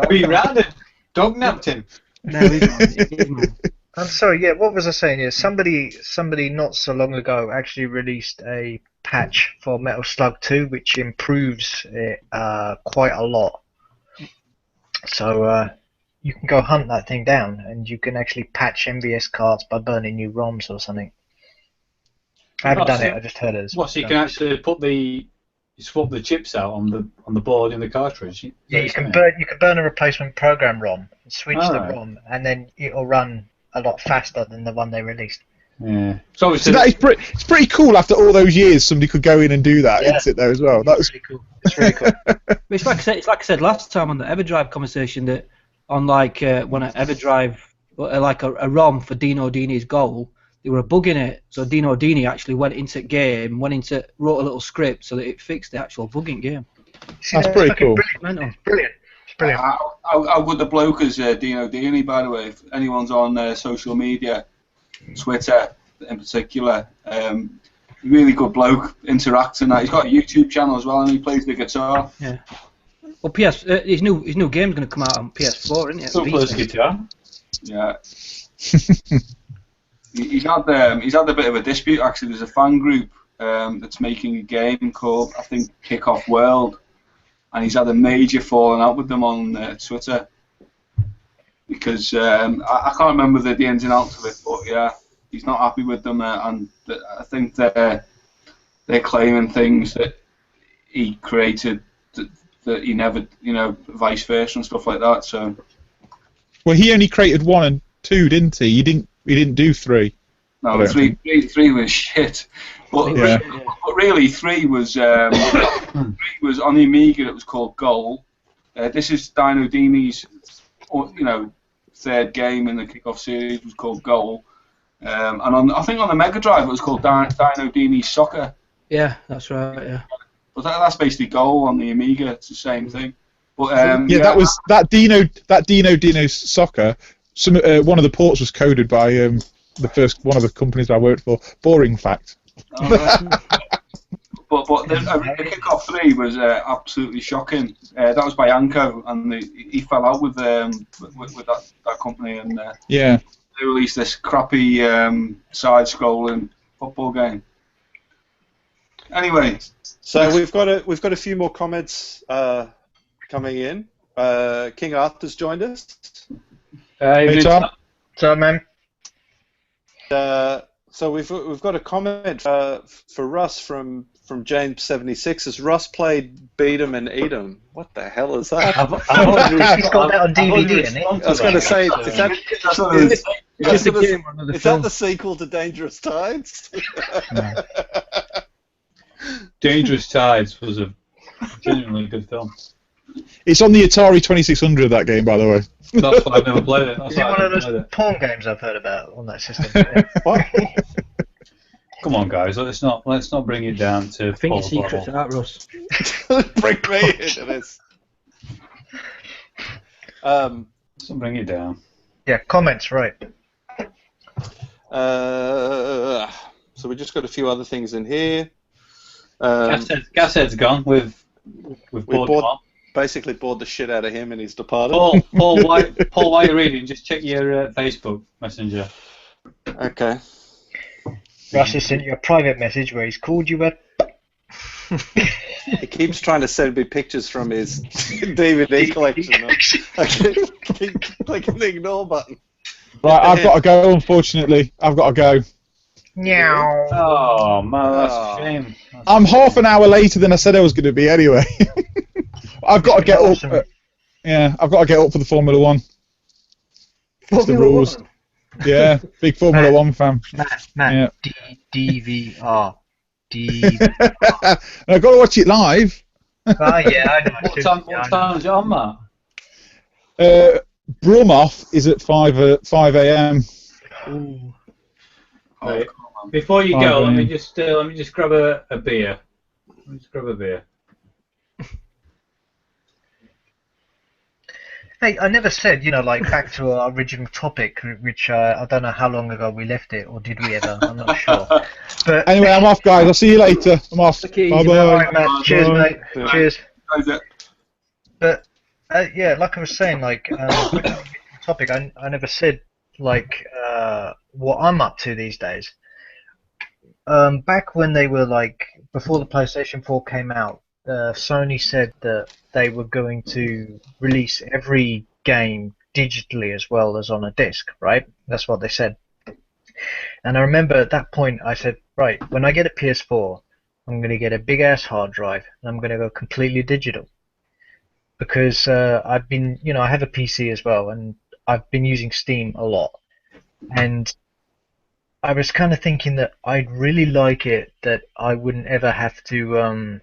We rounded. Dog napped him. No, he's not. I'm sorry. Yeah, what was I saying? Yeah, somebody not so long ago actually released a patch for Metal Slug 2, which improves it quite a lot. So you can go hunt that thing down, and you can actually patch MVS cards by burning new ROMs or something. I haven't done it. I just heard it. So you can actually swap the chips out on the board in the cartridge. Yeah, you can burn a replacement program ROM, switch the ROM, and then it'll run a lot faster than the one they released. Yeah. So obviously it's pretty cool. After all those years, somebody could go in and do that. Yeah. Isn't it there as well? That's really cool. It's really cool. But it's like I said last time on the EverDrive conversation that on when an EverDrive like a ROM for Dino Dini's goal, they were bugging it. So Dino Dini actually went into game, wrote a little script so that it fixed the actual bugging game. That's pretty cool. Brilliant. It's brilliant. How good the bloke is Dino Dini, by the way. If anyone's on social media, Twitter in particular, really good bloke, interacting. He's got a YouTube channel as well, and he plays the guitar. Yeah. Well, his new game's going to come out on PS4, isn't it? Still plays guitar. Yeah. He's had a bit of a dispute actually. There's a fan group that's making a game called, I think, Kickoff World, and he's had a major falling out with them on Twitter because I can't remember the ins and outs of it, but yeah, he's not happy with them, and I think they're claiming things that he created that he never, vice versa and stuff like that. So. Well, he only created 1 and 2, didn't he? He didn't do 3. No, three was shit. But, Yeah. but really, 3 was 3 was on the Amiga. It was called Goal. This is Dino Dini's, third game in the Kickoff series. Was called Goal. And I think on the Mega Drive it was called Dino Dini's Soccer. Yeah, that's right. Yeah. But that's basically Goal on the Amiga. It's the same thing. But that was that Dino Soccer. One of the ports was coded by one of the companies I worked for. Boring fact. But the Kickoff 3 was absolutely shocking. That was by Anko, and he fell out with that company, and yeah, they released this crappy side-scrolling football game. Anyway, so we've got a few more comments coming in. King Arthur's joined us. Hey Tom. What's up, man? So we've got a comment for Russ from James76. Has Russ played Beat 'em and Eat 'em? What the hell is that? He's got that on DVD, isn't it? I was going to say, is that the sequel to Dangerous Tides? Dangerous Tides was a genuinely good film. It's on the Atari 2600, that game, by the way. That's why I've never played it. Is it one of those porn games I've heard about on that system? What? Come on, guys. Let's not bring it down to. I think it's secret to that, Russ. Bring me into this. Let's not bring it down. Yeah, comments, right. So we just got a few other things in here. Gashead's gone. We've basically bored the shit out of him and he's departed. Paul, while you're reading, just check your Facebook Messenger. Okay. Russ has sent you a private message where he's called you a. He keeps trying to send me pictures from his DVD collection. I keep clicking the ignore button. Right, I've got to go. Unfortunately, I've got to go. Meow. Oh man, that's a shame. I'm half an hour later than I said I was going to be. Anyway, I've got to get up. Awesome. Yeah, I've got to get up for the Formula One. It's the rules. Yeah, big Formula One fan. Matt, Yeah. DVR. And I've got to watch it live. Oh yeah, I know. What time is it on, Matt? Brumoff is at 5 a.m. Ooh. Right. Before you go, let me yeah. just grab a beer. Let me just grab a beer. Hey, I never said, like back to our original topic, which I don't know how long ago we left it, or did we ever? I'm not sure. But Anyway, I'm off, guys. I'll see you later. I'm off. Take it Bye easy, bye. Alright, Matt. Cheers, mate. Yeah. Cheers. Guys, But yeah, like I was saying, topic, I never said what I'm up to these days. Back when they were before the PlayStation 4 came out, Sony said that they were going to release every game digitally as well as on a disc, right? That's what they said. And I remember at that point I said, right, when I get a PS4, I'm going to get a big ass hard drive and I'm going to go completely digital. Because I've been, I have a PC as well and I've been using Steam a lot. And I was kind of thinking that I'd really like it that I wouldn't ever have to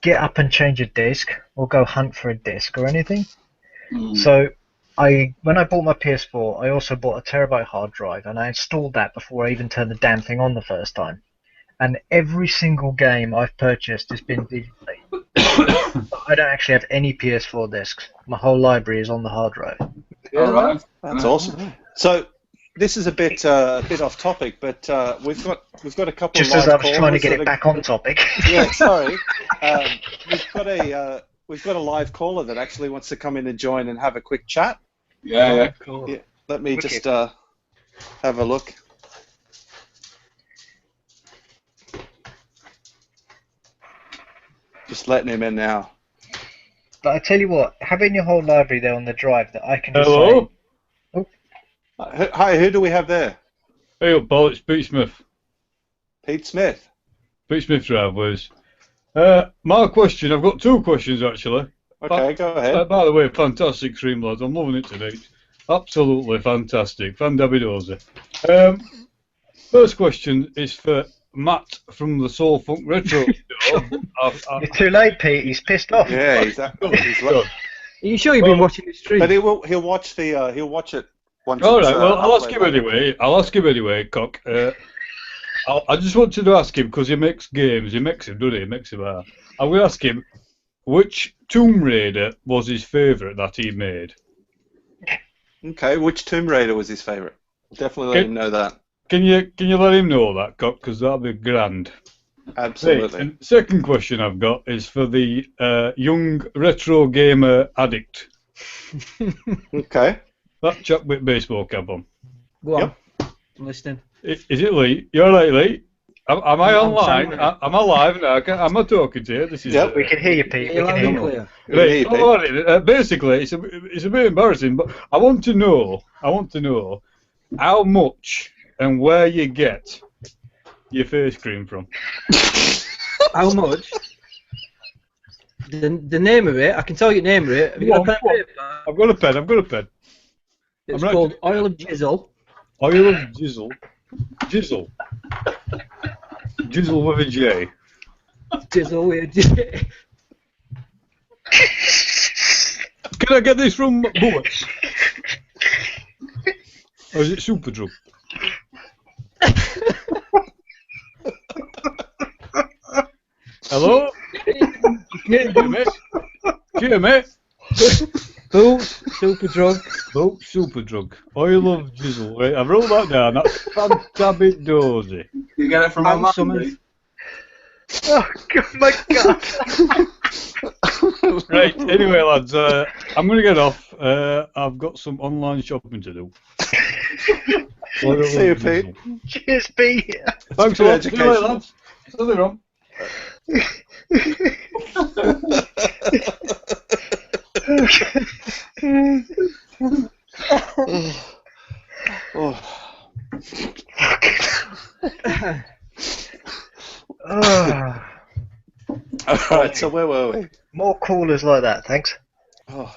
get up and change a disc or go hunt for a disc or anything. So when I bought my PS4, I also bought a terabyte hard drive and I installed that before I even turned the damn thing on the first time. And every single game I've purchased has been digitally. I don't actually have any PS4 discs. My whole library is on the hard drive. all right. That's awesome. So this is a bit off topic, but we've got a couple Just of as live I was trying to callers get that it back on topic. Yeah, sorry. We've got a live caller that actually wants to come in and join and have a quick chat. Yeah. Cool. Yeah, let me Wicked. just have a look. Just letting him in now. But I tell you what, having your whole library there on the drive that I can just Hello? say, Hi, who do we have there? Hey up, Paul, it's Pete Smith. Pete Smith. Pete Smith Driveways. My question, I've got two questions actually. Okay, go ahead. By the way, fantastic stream, lads. I'm loving it today. Absolutely fantastic. Fandabidosi. First question is for Matt from the Soul Funk Retro Show. it's too late, Pete. He's pissed off. Yeah, he's Done. Are you sure you've been watching the stream? but he'll watch it once. All it's, right. Well, I'll ask uploaded. him anyway. Cock. I just wanted to ask him because he makes games. He makes them, doesn't he? He makes them. I'm going to ask him which Tomb Raider was his favourite that he made. Okay, which Tomb Raider was his favourite? Definitely let him know that. Can you let him know that, Cock? Because that'll be grand. Absolutely. Right, and second question I've got is for the young retro gamer Addict. Okay. That chap with baseball cap on. Go on. Yep. I'm listening. Is it Lee? You're right, Lee. Am I I'm online? sorry. Am I live now? Am I talking to you? This is. Yep. We can hear you, Pete. We can hear you. Clear. Right. Lee, Hold on, basically, it's a bit embarrassing, but I want to know how much and where you get your face cream from. How much? The name of it, I can tell you the name of it. Have you got a pen and paper? I've got a pen. It's I'm called Oil of Jizzle. Oil of Jizzle. Jizzle with a J. Jizzle with a J. Can I get this from Bullets? Or is it Superdrug? Hello? Jimmy? Boots, Superdrug. Superdrug. Oil of Jizzle. Right, I've wrote that down. That's fantastic dozy. You get it from And my Summers. mum. Oh, God, my God. Right, anyway, lads, I'm going to get off. I've got some online shopping to do. See you, Pete. Cheers, Pete. Thanks for education. Nothing wrong. Oh. All right, so where were we? More callers like that, thanks. Oh.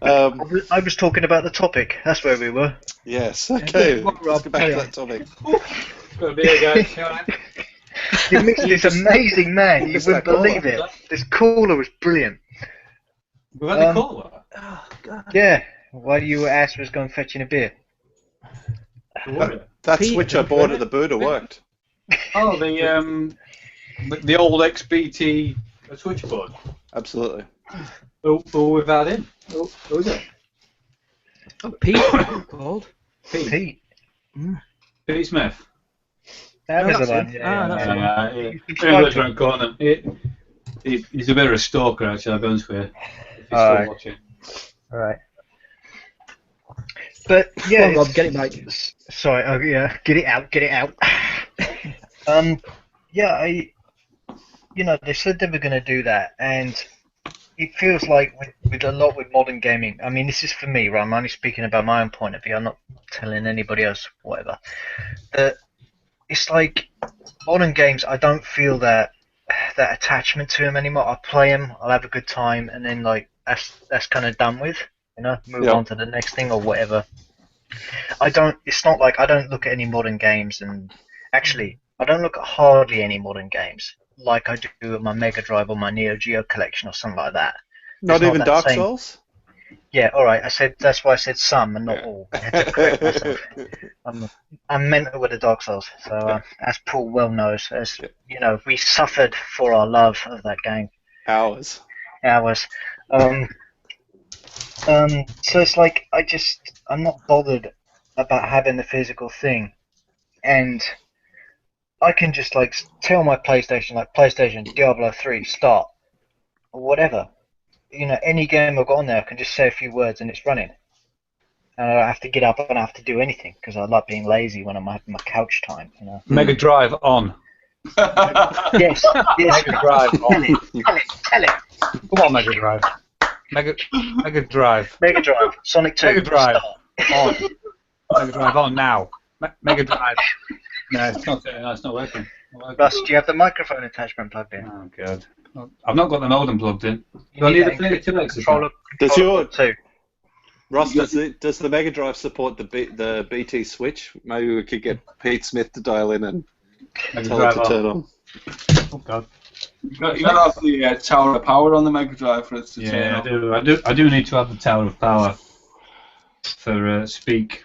I was talking about the topic. That's where we were. Yes, okay. Come on, Rob, Let's get back to carry that topic. Got a beer, guys. You all right? You missed this amazing man. You missed wouldn't that caller. believe it. This caller was brilliant. We had a caller. Oh, God. Yeah. Why do you ask was going fetching a beer? That Pete, switch I bought at the Buddha worked. Oh, the old XBT switchboard. Absolutely. Who we've had in? Who is it? Oh, Pete, what's it called? Pete. Pete Smith. That was that's the one. it. Yeah, That's yeah. the one. He lives around the corner. He's a bit of a stalker, actually, I'll be honest with you. If you're Alright. still watching. All right. But Come yeah, on, Rob, get it back. sorry. Oh yeah, get it out. Get it out. Yeah, they said they were going to do that, and it feels like with a lot with modern gaming. I mean, this is for me, right? I'm only speaking about my own point of view. I'm not telling anybody else whatever. It's like modern games. I don't feel that attachment to them anymore. I play them, I'll have a good time, and then like that's kind of done with. Move on to the next thing or whatever. It's not like I don't look at any modern games, and actually I don't look at hardly any modern games like I do with my Mega Drive or my Neo Geo collection or something like that. Not not even that Dark same- Souls? Yeah, all right. That's why I said some and not all. I had to correct myself. I'm mental with the Dark Souls, so as Paul well knows, we suffered for our love of that game. Hours. Hours. So it's like I'm not bothered about having the physical thing, and I can just like tell my PlayStation, like PlayStation Diablo 3 start or whatever. Any game I've got on there, I can just say a few words and it's running. And I don't have to get up and I have to do anything because I like being lazy when I'm having my couch time. Mega Drive on. Yes. Mega Drive on. Tell it. Come on, Mega Drive. Mega Drive. Mega Drive, Sonic 2. Mega Drive start. on. Mega Drive on now. Mega Drive. No, it's not working. Russ, do you have the microphone attachment plugged in? Oh god. I've not got the modem plugged in. You Do I need need a that 32 X? controller. Does your Two. Ross, does the Mega Drive support the BT switch? Maybe we could get Pete Smith to dial in and Mega tell it Drive to turn on. Oh god. You got to have the tower of power on the Mega Drive for it to turn Yeah, on. I do need to have the Tower of Power for speech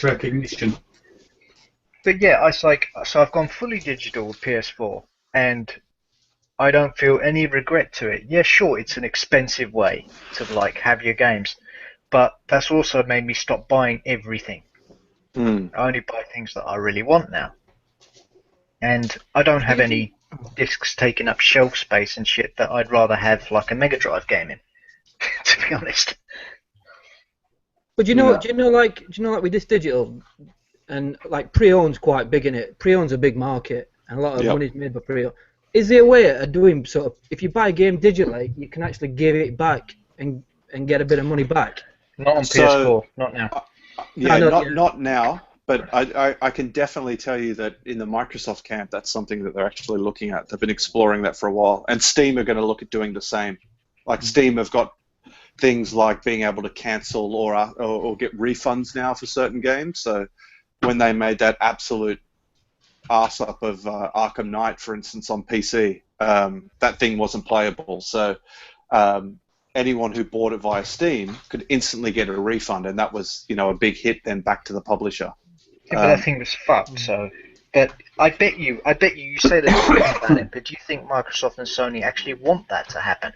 recognition. But yeah, so I've gone fully digital with PS4, and I don't feel any regret to it. Yeah, sure, it's an expensive way to like have your games, but that's also made me stop buying everything. I only buy things that I really want now, and I don't have any discs taking up shelf space and shit that I'd rather have like a Mega Drive game in. To be honest. But do you know like with this digital, and like pre-owned's quite big in it. Pre-owned's a big market, and a lot of money's made by pre-owned. Is there a way of doing sort of, if you buy a game digitally, you can actually give it back and get a bit of money back? Not on PS4, not now. Yeah, No, not now, but I can definitely tell you that in the Microsoft camp, that's something that they're actually looking at. They've been exploring that for a while, and Steam are going to look at doing the same. Like Steam have got things like being able to cancel or get refunds now for certain games. So when they made that absolute arse up of Arkham Knight, for instance, on PC, that thing wasn't playable. So anyone who bought it via Steam could instantly get a refund, and that was, a big hit then back to the publisher. Yeah, but that thing was fucked. So, but I bet you say that about it. But do you think Microsoft and Sony actually want that to happen?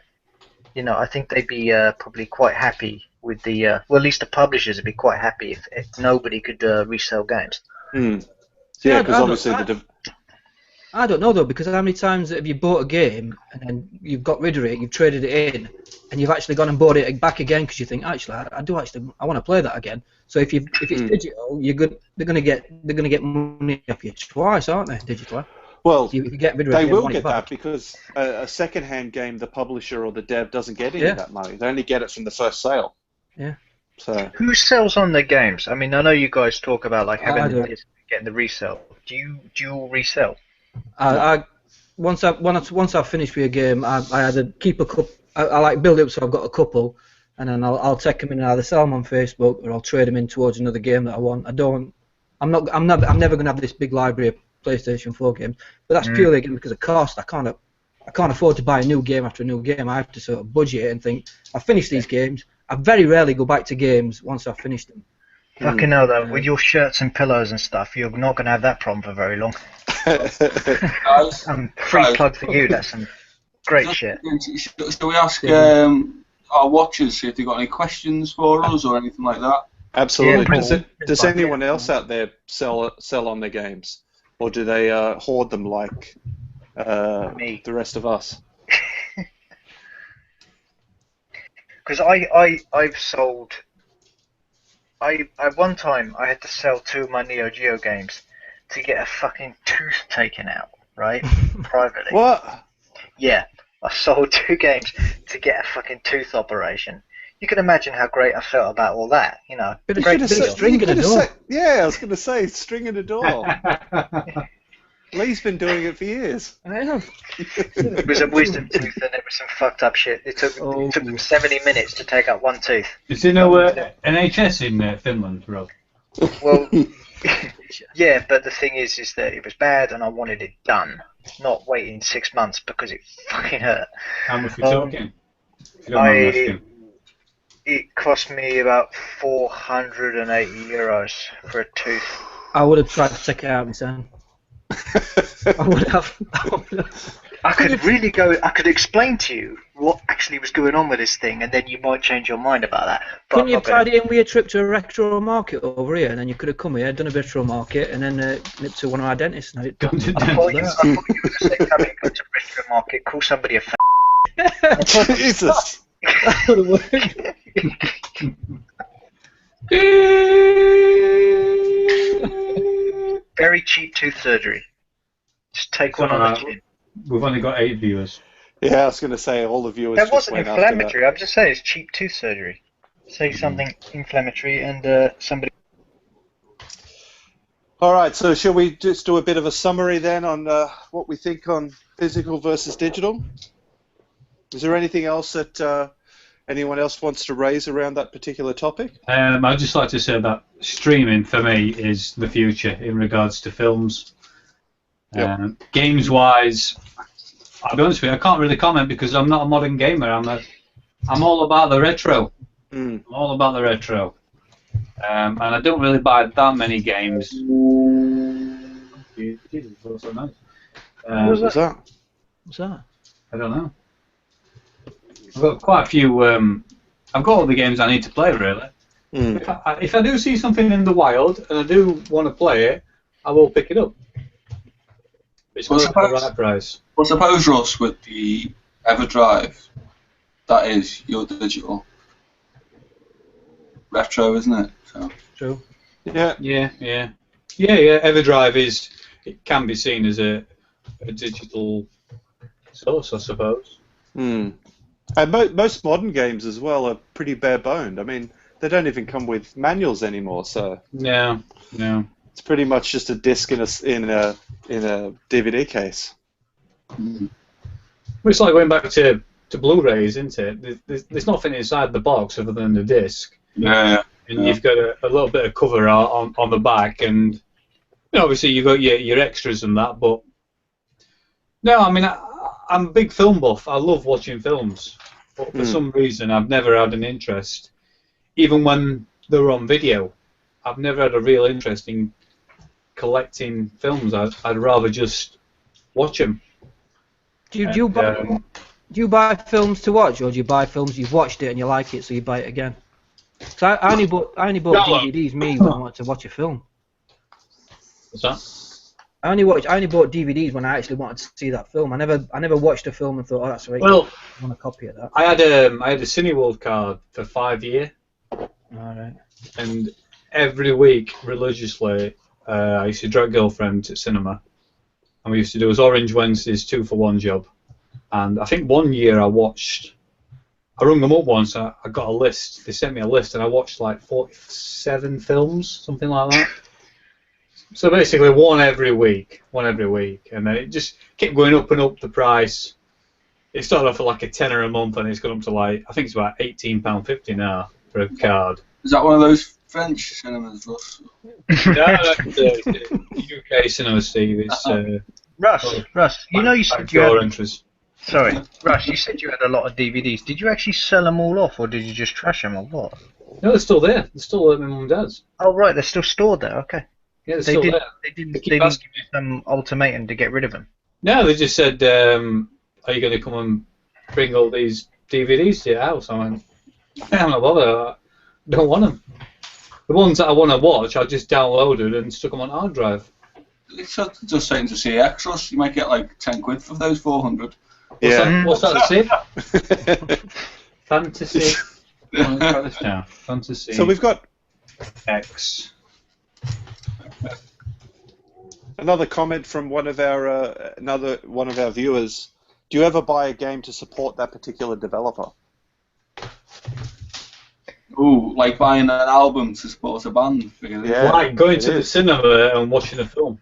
I think they'd be probably quite happy with the. Well, at least the publishers would be quite happy if nobody could resell games. Yeah, because obviously I don't know though, because how many times have you bought a game and then you've got rid of it, you've traded it in, and you've actually gone and bought it back again because you think actually I want to play that again. So if it's digital, they're gonna get money off you twice, aren't they? Digitally. Well, If you get rid of it, they you will want it get back. that because a second-hand game, the publisher or the dev doesn't get any of that money. They only get it from the first sale. Yeah. So Who sells on their games? I mean, I know you guys talk about like having I the do. disc and getting the resale. Do you all resell? Once I've finished with a game, I either keep a couple. I like build it up so I've got a couple, and then I'll take them in and either sell them on Facebook or I'll trade them in towards another game that I want. I'm never gonna have this big library of PlayStation 4 games, but that's purely again because of cost. I can't afford to buy a new game after a new game. I have to sort of budget it and think I've finished these games. I very rarely go back to games once I've finished them. Fucking hell, though, with your shirts and pillows and stuff, you're not going to have that problem for very long. Guys, Free plug for you, that's some great shit. Shall we ask our watchers if they've got any questions for us or anything like that? absolutely. Yeah, Does anyone else out there sell on their games, or do they hoard them like Me. the rest of us? Because I've sold... At one time, I had to sell 2 of my Neo Geo games to get a fucking tooth taken out, right? Privately. What? Yeah, I sold 2 games to get a fucking tooth operation. You can imagine how great I felt about all that, you know. Bit of Great bit of deal. string in the door. Yeah, I was going to say string in the door. Lee's been doing it for years. I have. It was a wisdom tooth and it was some fucked up shit. It took them 70 minutes to take out 1 tooth. Is there no NHS in Finland, Rob? Well, yeah, but the thing is that it was bad and I wanted it done, not waiting 6 months because it fucking hurt. How much we talking? If you don't mind me asking. It cost me about €480 for a tooth. I would have tried to take it out myself. I would have. I could explain to you what actually was going on with this thing, and then you might change your mind about that. But Couldn't you have tied it in with a trip to a retro market over here, and then you could have come here, done a retro market, and then nipped to one of our dentists? And it Gone to I thought you were going to say, having go to retro market, call somebody a Jesus. That would have worked. very cheap tooth surgery. Just take one on the chin. We've only got 8 viewers. Yeah, I was going to say all the viewers. That just wasn't went after inflammatory. I'm just saying it's cheap tooth surgery. Say something inflammatory and somebody. All right, so shall we just do a bit of a summary then on what we think on physical versus digital? Is there anything else that anyone else wants to raise around that particular topic? I'd just like to say that streaming for me is the future in regards to films. Yep. Games-wise, I'll be honest with you, I can't really comment because I'm not a modern gamer. I'm all about the retro. I'm all about the retro. And I don't really buy that many games. Jesus, that's so nice. What was that? What's that? I don't know. I've got quite a few. I've got all the games I need to play, really. If I do see something in the wild and I do want to play it, I will pick it up. It's worth the right price. Well, suppose, Russ, with the EverDrive, that is your digital retro, isn't it? So. True. Yeah. Yeah. EverDrive it can be seen as a digital source, I suppose. And most modern games as well are pretty bare-boned. I mean, they don't even come with manuals anymore, so No. it's pretty much just a disc in a DVD case. Well, it's like going back to Blu-rays, isn't it? There's nothing inside the box other than the disc. Yeah. And you've got a little bit of cover on the back, and obviously you've got your extras and that. But no, I mean I'm a big film buff. I love watching films, but for some reason I've never had an interest, even when they were on video. I've never had a real interest in collecting films. I'd rather just watch them. Do you buy films to watch, or do you buy films you've watched it and you like it, so you buy it again? So I only bought DVDs when I wanted to watch a film. What's that? I only bought DVDs when I actually wanted to see that film. I never watched a film and thought, oh, that's right. Well, I want a copy of that. I had a Cineworld card for 5 years, All right. and every week religiously, I used to drag girlfriend to cinema, and we used to do as Orange Wednesdays 2-for-1 job. And I think one year I rung them up once. I got a list. They sent me a list, and I watched like 47 films, something like that. So basically, one every week, and then it just kept going up and up the price. It started off at like a tenner a month, and it's gone up to like, I think it's about £18.50 now for a card. Is that one of those French cinemas, Russ? No, that's UK Cinema Steve. It's Russ, you know you said you your had, interest. sorry, Russ, you said you had a lot of DVDs. Did you actually sell them all off, or did you just trash them, or what? No, they're still there. They're still at my mum and dad's. Oh right, they're still stored there. Okay. Yeah, they're still there. They didn't They keep give you asking some ultimatum to get rid of them. No, they just said, are you going to come and bring all these DVDs to your house? I went, I'm not bothered. I don't want them. The ones that I want to watch, I just downloaded and stuck them on hard drive. It's just saying to CX, Russ. You might get like 10 quid for those 400. What's that to say? Fantasy. Try this down. Fantasy. So we've got X. another comment from one of our viewers. Do you ever buy a game to support that particular developer? Ooh, like buying an album to support a band, really. Yeah. Like going to the cinema and watching a film.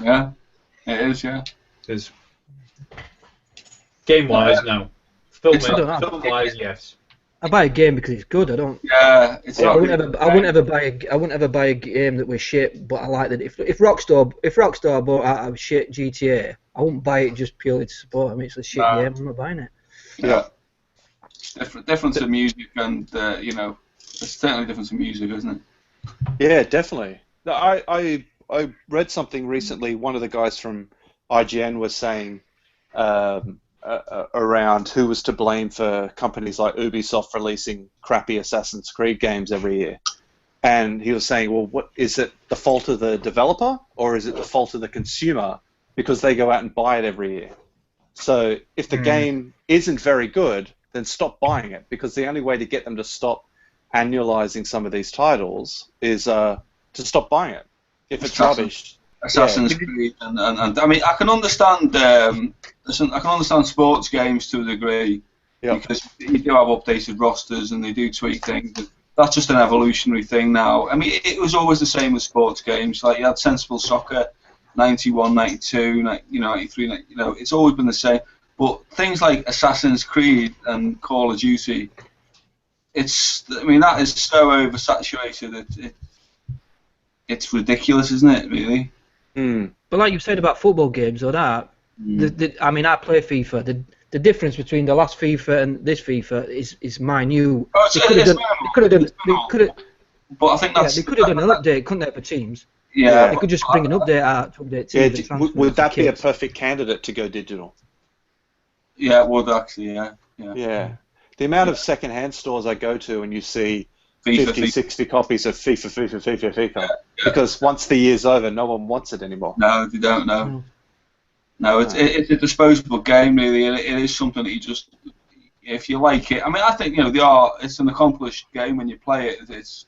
Yeah, it is, yeah. Because game-wise, no. Film-wise, yes. I buy a game because it's good. I don't. Yeah, it's I not wouldn't ever buy a game that was shit. But I like that. If Rockstar bought out a shit GTA, I wouldn't buy it just purely to support. I mean, it's a shit game. I'm not buying it. Yeah. It's different to music, and it's certainly different to music, isn't it? Yeah, definitely. No, I read something recently. One of the guys from IGN was saying around who was to blame for companies like Ubisoft releasing crappy Assassin's Creed games every year. And he was saying, well, what is it the fault of the developer or is it the fault of the consumer because they go out and buy it every year? So if the game isn't very good, then stop buying it, because the only way to get them to stop annualizing some of these titles is to stop buying it. If it's rubbish. Assassin's Creed, and I mean, I can understand. Listen, I can understand sports games to a degree, because you do have updated rosters and they do tweak things. But that's just an evolutionary thing now. I mean, it was always the same with sports games. Like you had Sensible Soccer, 91, 92, 93. It's always been the same. But things like Assassin's Creed and Call of Duty, that is so oversaturated. It's ridiculous, isn't it? Really. But like you've said about football games or that, I mean, I play FIFA. The difference between the last FIFA and this FIFA is minute. But I think they could have done an update, couldn't they, for teams? Yeah. They could just bring an update out to update teams. Yeah, would that be a perfect candidate to go digital? Yeah, it would actually. Yeah. Yeah. The amount of second-hand stores I go to and you see 50, 60 copies of FIFA. Yeah. Because once the year's over, no one wants it anymore. No, they don't know. No, it's a disposable game, really. It is something that you just, if you like it. I mean, I think it's an accomplished game when you play it. It's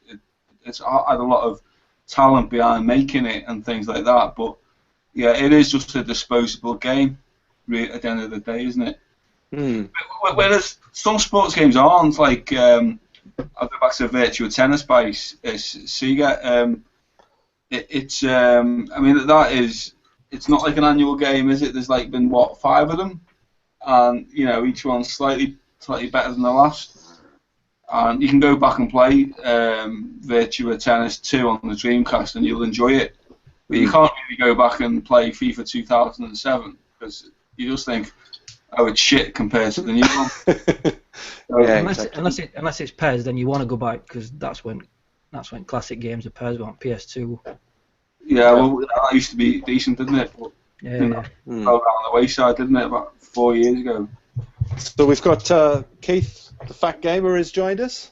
had a lot of talent behind making it and things like that. But yeah, it is just a disposable game, really, at the end of the day, isn't it? Whereas some sports games aren't. Like I'll go back to Virtua Tennis by Sega. I mean, that is. It's not like an annual game, is it? There's been 5 of them, and each one's slightly better than the last. And you can go back and play Virtua Tennis 2 on the Dreamcast, and you'll enjoy it. But you can't really go back and play FIFA 2007 because you just think, oh, it's shit compared to the new one. Unless it's PES, then you want to go back because that's when classic games of PES were on PS2. Yeah, well, that used to be decent, didn't it? But, yeah. Fell down the wayside, didn't it, about 4 years ago? So we've got Keith, the Fat Gamer, has joined us.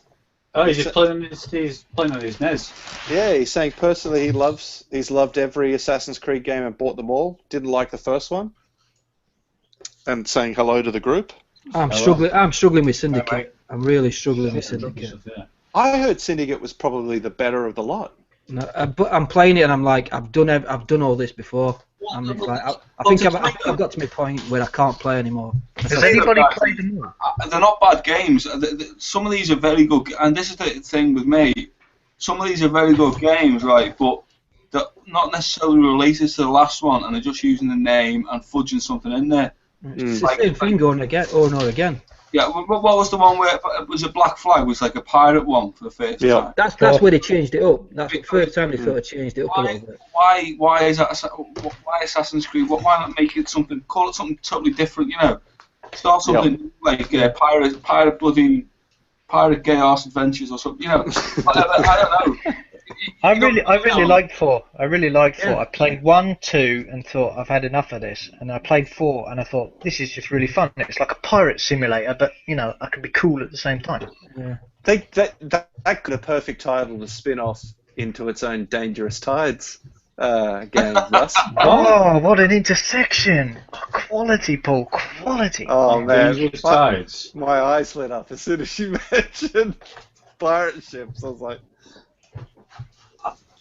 Oh, he's just playing on he's playing on his NES. Yeah, he's saying personally he's loved every Assassin's Creed game and bought them all. Didn't like the first one. And saying hello to the group. I'm struggling with Syndicate. I'm really struggling with Syndicate. I heard Syndicate was probably the better of the lot. No, but I'm playing it and I'm like, I've done all this before. I'm like, I think I've got to my point where I can't play anymore. Has anybody played them all? They're not bad games. Some of these are very good, and this is the thing with me. Some of these are very good games, right? But they're not necessarily related to the last one, and they're just using the name and fudging something in there. It's the same thing going again, over and over again. Yeah, what was the one where it was a Black Flag? Was like a pirate one for the first time. That's where they changed it up. That's the first time they sort of changed it up a little bit. Why is that? Why Assassin's Creed? Why not make it something? Call it something totally different. You know, start something like pirate chaos adventures or something. You know, I don't know. I really liked 4. I really liked 4. I played 1, 2, and thought I've had enough of this. And I played 4, and I thought this is just really fun. It's like a pirate simulator, but you know, I can be cool at the same time. Yeah. That could a perfect title to spin off into its own Dangerous Tides game, Russ. Oh, what an intersection! Oh, quality, Paul, quality. Oh man, Dangerous Tides. my eyes lit up as soon as you mentioned pirate ships. I was like.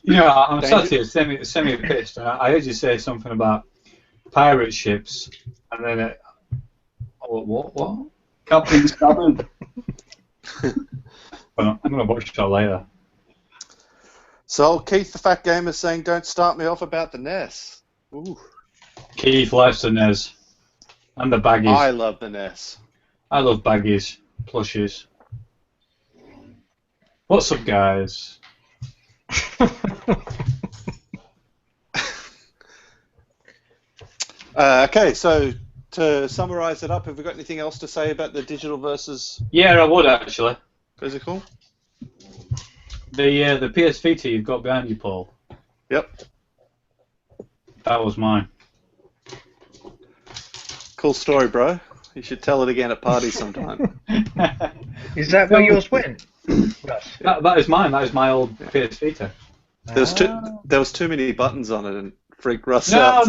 You know, I'm sat here semi-pissed. I heard you say something about pirate ships, and then what? Captain's Cabin. Well, I'm going to watch that later. So Keith the Fat Gamer is saying, don't start me off about the NES. Ooh. Keith likes the NES. And the baggies. I love the NES. I love baggies, plushies. What's up, guys? Okay, so to summarise it up, have we got anything else to say about the digital versus Yeah, I would actually. physical? The PS Vita you've got behind you, Paul. Yep. That was mine. Cool story, bro. You should tell it again at parties sometime. Is that where yours went? That is mine. That is my old PS Vita. There was too many buttons on it and freaked Russ No. out.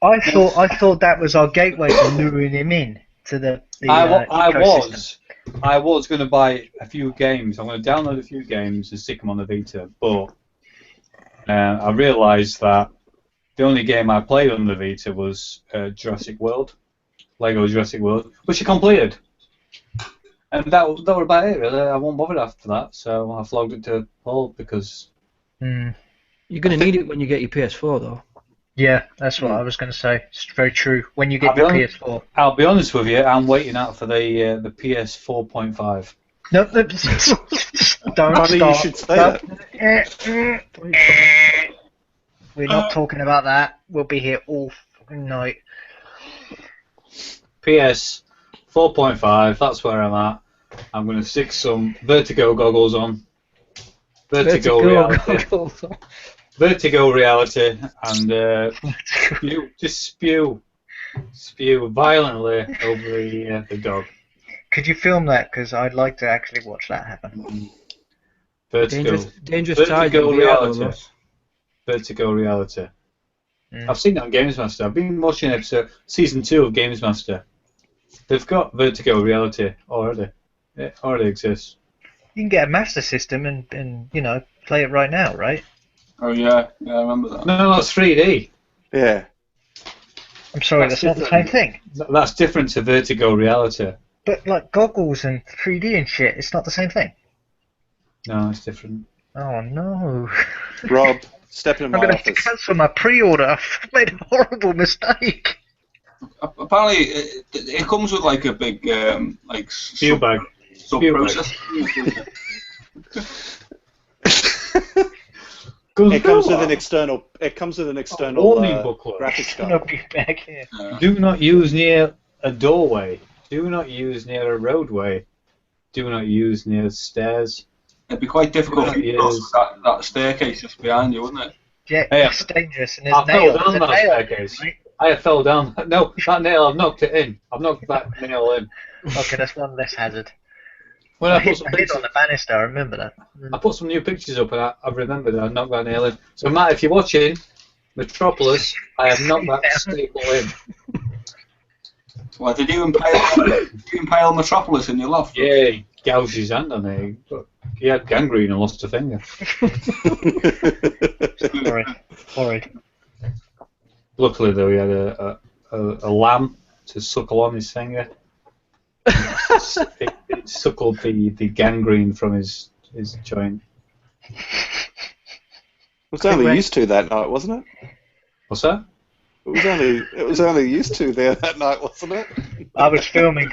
I thought that was our gateway to luring him in to the ecosystem. I was going to buy a few games. I'm going to download a few games and stick them on the Vita, but I realised that the only game I played on the Vita was Jurassic World, Lego Jurassic World, which I completed. And that were about it, really. I wasn't bothered after that, so I flogged it to Paul because... You're going to need it when you get your PS4, though. Yeah, that's what I was going to say. It's very true. When you get your PS4. I'll be honest with you, I'm waiting out for the PS 4.5. No, don't Funny start. you should say that. We're not talking about that. We'll be here all fucking night. PS 4.5, that's where I'm at. I'm going to stick some Vertigo goggles on. Vertigo reality, and just spew violently over the dog. Could you film that? Because I'd like to actually watch that happen. Dangerous Tides. reality. Vertigo reality. Mm. I've seen that on Games Master. I've been watching season 2 of Games Master. They've got Vertigo reality already. It already exists. You can get a Master System and you know, play it right now, right? Oh yeah, I remember that. No, that's 3D. Yeah. I'm sorry, that's not the same thing. That's different to Vertigo reality. But like goggles and 3D and shit, it's not the same thing. No, it's different. Oh no. Rob, step in I'm my going to have to office. cancel my pre-order. I've made a horrible mistake. Apparently, it comes with like a big like Spew bag. sub-process. It comes with an external. It comes with an external warning booklet. graphics I'll card. be back here. Do not use near a doorway. Do not use near a roadway. Do not use near stairs. It'd be quite difficult for you to Yes. cross that staircase just behind you, wouldn't it? Yeah, Hey, it's dangerous. And there's I fell nails. down There's a that nail, staircase. right? I fell down. No, that nail, I've knocked it in. I've knocked that nail in. Okay, that's one less hazard. When I I put hit some my head pictures, on the banister. I remember that. I put some new pictures up, and I remembered that I've not got an alien. So Matt, if you're watching Metropolis, I have not got a staple in. Well, did you impale Metropolis in your loft? Yeah, he gouged his hand on it. He had gangrene and lost a finger. Horrid. Luckily, though, he had a lamb to suckle on his finger. It suckled the gangrene from his joint. It was only used to that night, wasn't it? What's that? It was only used to there that night, wasn't it? I was filming.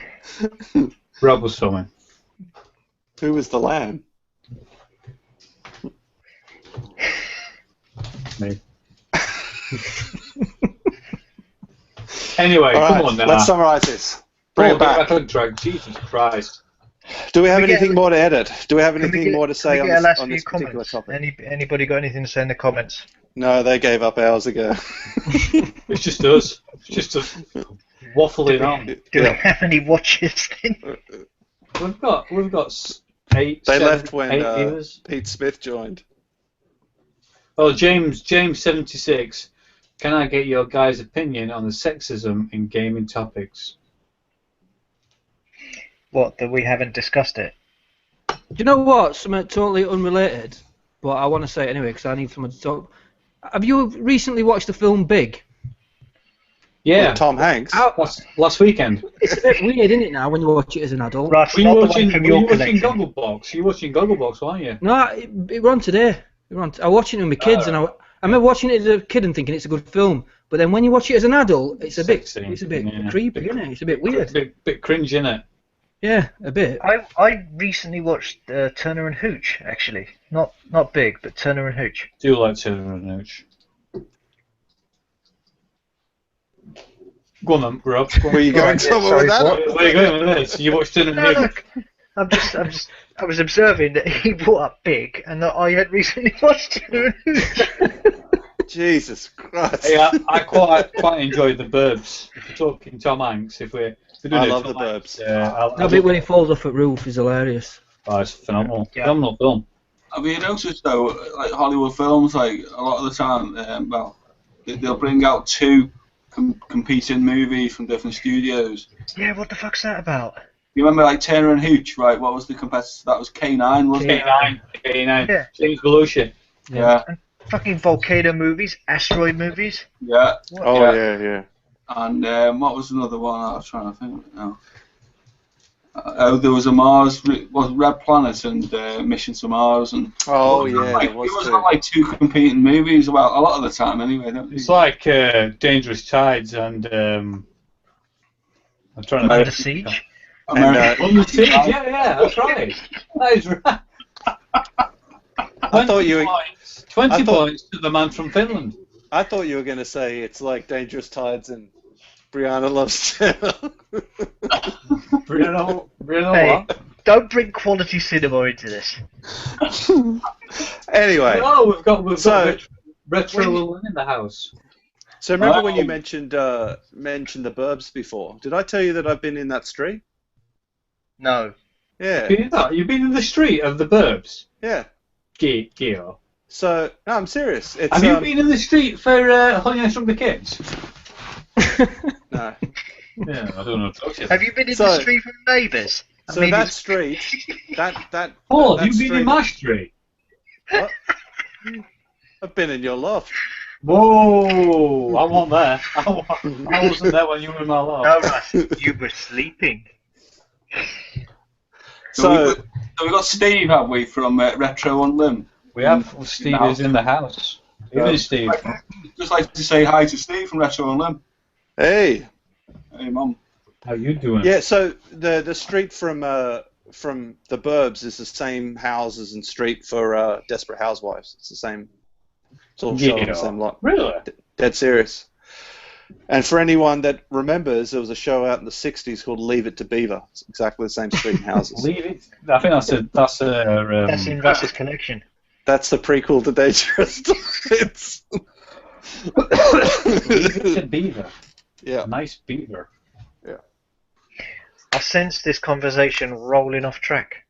Rob was filming. Who was the lamb? Me. Anyway, All right, come on now. let's summarise this. Bring it back. On track. Jesus Christ. Do we have Can we anything get- more to edit? Do we have Can we anything get- more to say can on we get a last this few particular comments? topic? Anybody got anything to say in the comments? No, they gave up hours ago. It's just us. It's just us waffling on. Do we have any watches then? We've got eight. They 7, left when 8 viewers. Pete Smith joined. Oh, James 76. Can I get your guys' opinion on the sexism in gaming topics? What, that we haven't discussed it? Do you know what? Something totally unrelated, but I want to say it anyway because I need someone to talk. Have you recently watched the film Big? Yeah, With Tom Hanks. last weekend. It's a bit weird, isn't it, now when you watch it as an adult? Russ, Were you not the watching, one from were your you watching collection. Gogglebox? You were watching Gogglebox, weren't you? No, it ran today. I was watching it with my kids, and I remember watching it as a kid and thinking it's a good film. But then when you watch it as an adult, it's a bit Yeah. creepy, isn't it? It's a bit weird. Bit cringe, innit? Yeah, a bit. I recently watched Turner and Hooch, actually. Not Big, but Turner and Hooch. Do like Turner and Hooch. Go on then, Rob. Go on. Were you going somewhere with that? Where are you going with this? You watched Turner No, and look, Hooch? I was observing that he brought up Big, and that I had recently watched Turner and Hooch. Jesus Christ. Yeah, I quite enjoyed the Burbs. If we're talking Tom Hanks, if we're doing I it, love Tom the Hanks, Burbs. That bit when he falls off a roof is hilarious. Oh, it's phenomenal. Yeah. Phenomenal film. Have you noticed though, like Hollywood films, like a lot of the time, they'll bring out two competing movies from different studios. Yeah, what the fuck's that about? You remember like Turner and Hooch, right? What was the competitor? That was K9, wasn't it? K9. Yeah. James Belushi. Yeah. Fucking volcano movies, asteroid movies. Yeah. Oh, yeah. And what was another one? I was trying to think now. There was a Mars, was Red Planet and Mission to Mars, and Oh, yeah, like, it was it was too. not like two competing movies. Well, a lot of the time, anyway. Don't you? It's like Dangerous Tides and I'm trying to Under think. Siege. American- Under Siege, yeah, that's right. That is right. I thought you were- 20 points to the man from Finland. I thought you were going to say it's like Dangerous Tides and Brianna Loves Taylor. Bruno Hey, what? don't bring quality cinema into this. Anyway, Oh, we've got So- retro Lily in the house. so remember when you Oh. mentioned the Burbs before? Did I tell you that I've been in that street? No. Yeah, You've been in the street of the Burbs, yeah. Gio. So, no, I'm serious. It's, Have you been in the street for Honey I Shrunk the Kids? No. Yeah, I don't know. Have you been in So- the street from Neighbours? So that street, that Paul, that you've been street- in my street. What? I've been in your loft. Whoa! I wasn't there. I wasn't there when you were in my loft. No, Russ, you were sleeping. So, So we got Steve, have we, from Retro on Limb? We have Steve is in the house. Even Steve. Just like to say hi to Steve from Retro on Limb. hey, Hey, Mum. How you doing? yeah. So the street from the Burbs is the same houses and street for Desperate Housewives. It's the same. It's all show on the same lot. Really? Dead serious. And for anyone that remembers, there was a show out in the '60s called Leave It to Beaver. It's exactly the same street and houses. Leave it. I think that's That's in Russ's collection. That's the prequel to Dangerous Tides. Leave it to Beaver. Yeah. Nice beaver. I sense this conversation rolling off track.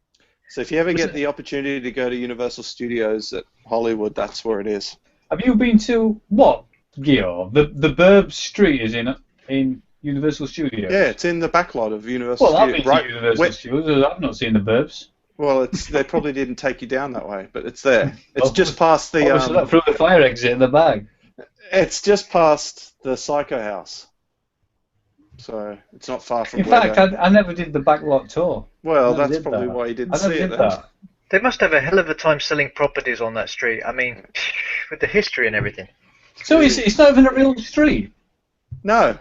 So if you ever get the opportunity to go to Universal Studios at Hollywood, that's where it is. Have you been to what, Gio? The Burb Street is in Universal Studios. Yeah, it's in the back lot of Universal Well, I've Studios. been to Universal Studios. I've not seen the Burbs. Well, they probably didn't take you down that way, but it's there. It's just past the. Through the fire exit in the bag. It's just past the Psycho House, so it's not far from. In fact, I never did the backlot tour. Well, that's probably why you didn't see it. That. They must have a hell of a time selling properties on that street. I mean, with the history and everything. So it's not even a real street? No.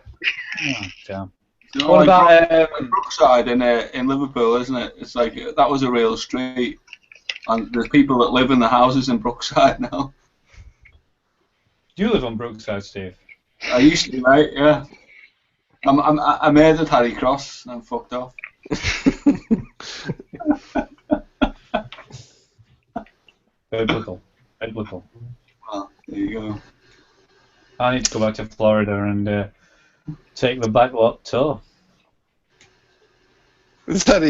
Oh, damn. You know, What like about Brookside in Liverpool, isn't it? It's like that was a real street, and there's people that live in the houses in Brookside now. Do you live on Brookside, Steve? I used to, mate. Yeah. I murdered Harry Cross and fucked off. Biblical. Well, there you go. I need to go back to Florida and take the backlot tour. Is that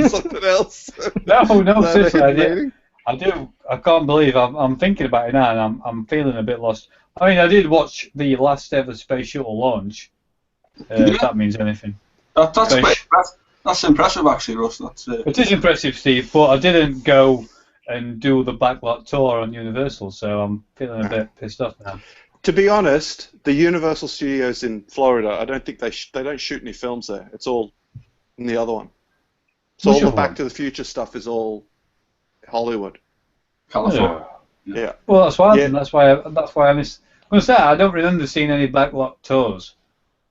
something else? No, seriously, I do. I can't believe I'm thinking about it now, and I'm feeling a bit lost. I mean, I did watch the last ever space shuttle launch. If that means anything. That's impressive, actually, Russ. It is impressive, Steve, but I didn't go and do the backlot tour on Universal, so I'm feeling a bit pissed off now. To be honest, the Universal Studios in Florida, I don't think they don't shoot any films there. It's all in the other one. So all the Back to the Future stuff is all Hollywood, California. Yeah. Well, that's why. That's why I miss. I'm gonna say I don't remember seeing any backlot tours.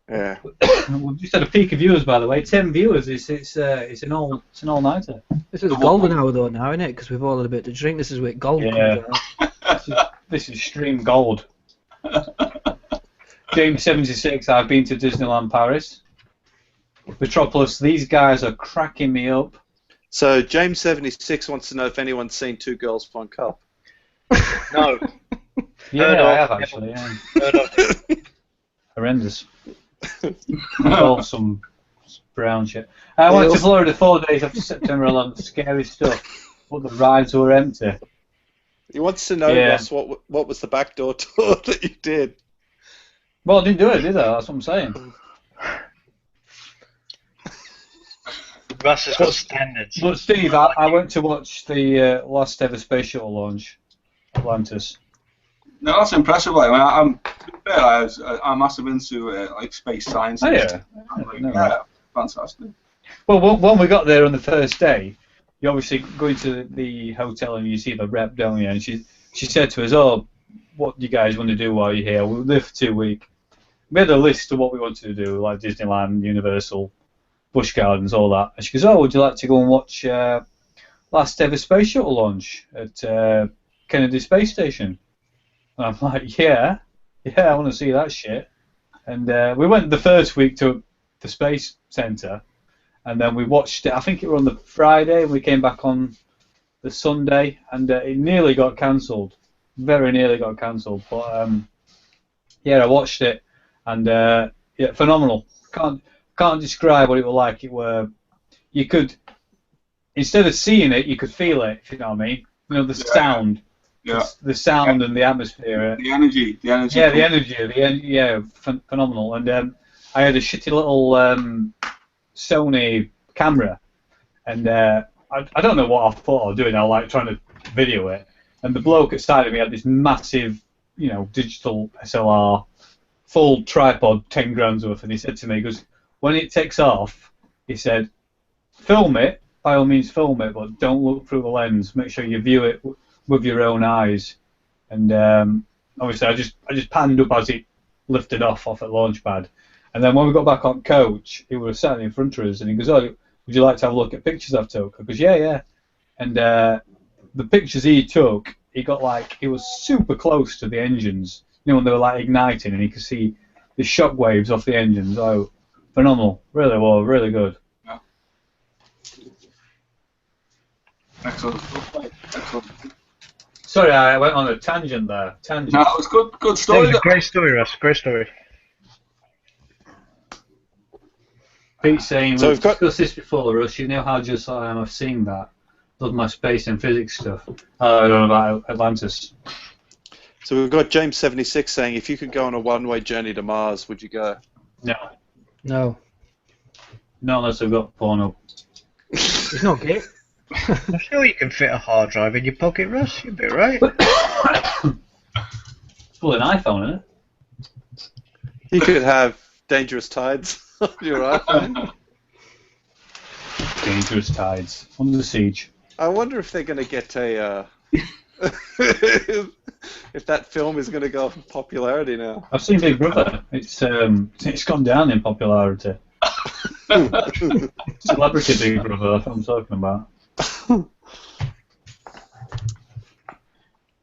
Yeah. We just had a peak of viewers, by the way. 10 viewers. It's an all-nighter. This is golden hour though now, isn't it? Because we've all had a bit to drink. This is where gold comes out. This is stream gold. James 76. I've been to Disneyland Paris. Metropolis. These guys are cracking me up. So James 76 wants to know if anyone's seen Two Girls One Cup. No. Yeah, I have actually. Yeah. Horrendous. All some brown shit. I went to Florida 4 days after September 11th. Scary stuff. But the rides were empty. He wants to know, Ross, what was the backdoor tour that you did? Well, I didn't do it, did I? That's what I'm saying. Russ has got standards. But Steve, I went to watch the last ever space shuttle launch, Atlantis. No, that's impressive. Like, I'm massive into like space science. Oh yeah. Yeah, fantastic. Well, when we got there on the first day, you obviously go into the hotel and you see the rep, don't you? And she said to us, "Oh, what do you guys want to do while you're here? We'll live for 2 weeks." We had a list of what we wanted to do, like Disneyland, Universal, Busch Gardens, all that. And she goes, "Oh, would you like to go and watch last ever space shuttle launch at Kennedy Space Station?" And I'm like, yeah, I want to see that shit. And we went the first week to the Space Center, and then we watched it. I think it was on the Friday, and we came back on the Sunday, and it nearly got cancelled. Very nearly got cancelled. But I watched it, and phenomenal. Can't describe what it was like. You could, instead of seeing it, you could feel it. If you know what I mean. You know the sound. Yeah. The sound and the atmosphere. The energy. Yeah, the energy. Phenomenal. And I had a shitty little Sony camera, and I don't know what I thought I was doing. I was like trying to video it, and the bloke outside of me had this massive, digital SLR, full tripod, 10 grams worth, and he said to me, he goes, "When it takes off," he said, "film it. By all means, film it, but don't look through the lens. Make sure you view it with your own eyes." And obviously I just panned up as it lifted off at launch pad, and then when we got back on coach, he was sat in front of us, and he goes, "Oh, would you like to have a look at pictures I've took?" I goes, yeah. And the pictures he took, he was super close to the engines, when they were like igniting, and he could see the shock waves off the engines. Oh, phenomenal. Really well, really good. Yeah. Excellent. Sorry, I went on a tangent there. No, it was good story. That was a great story, Russ. Great story. Pete's saying, So we've we've got- discussed this before, Russ. You know how just I am of seeing that. Does my space and physics stuff. I don't know about Atlantis. So we've got James76 saying, if you could go on a one-way journey to Mars, would you go? No. No, Not unless I've got porno. it's not gay. I'm sure you can fit a hard drive in your pocket, Russ. You'll be right. Well, an iPhone, isn't it? You could have dangerous tides on your iPhone. Dangerous tides. Under siege. I wonder if they're going to get a... if that film is going to go for popularity now. I've seen Big Brother. It's gone down in popularity. Celebrity Big Brother, that's what I'm talking about.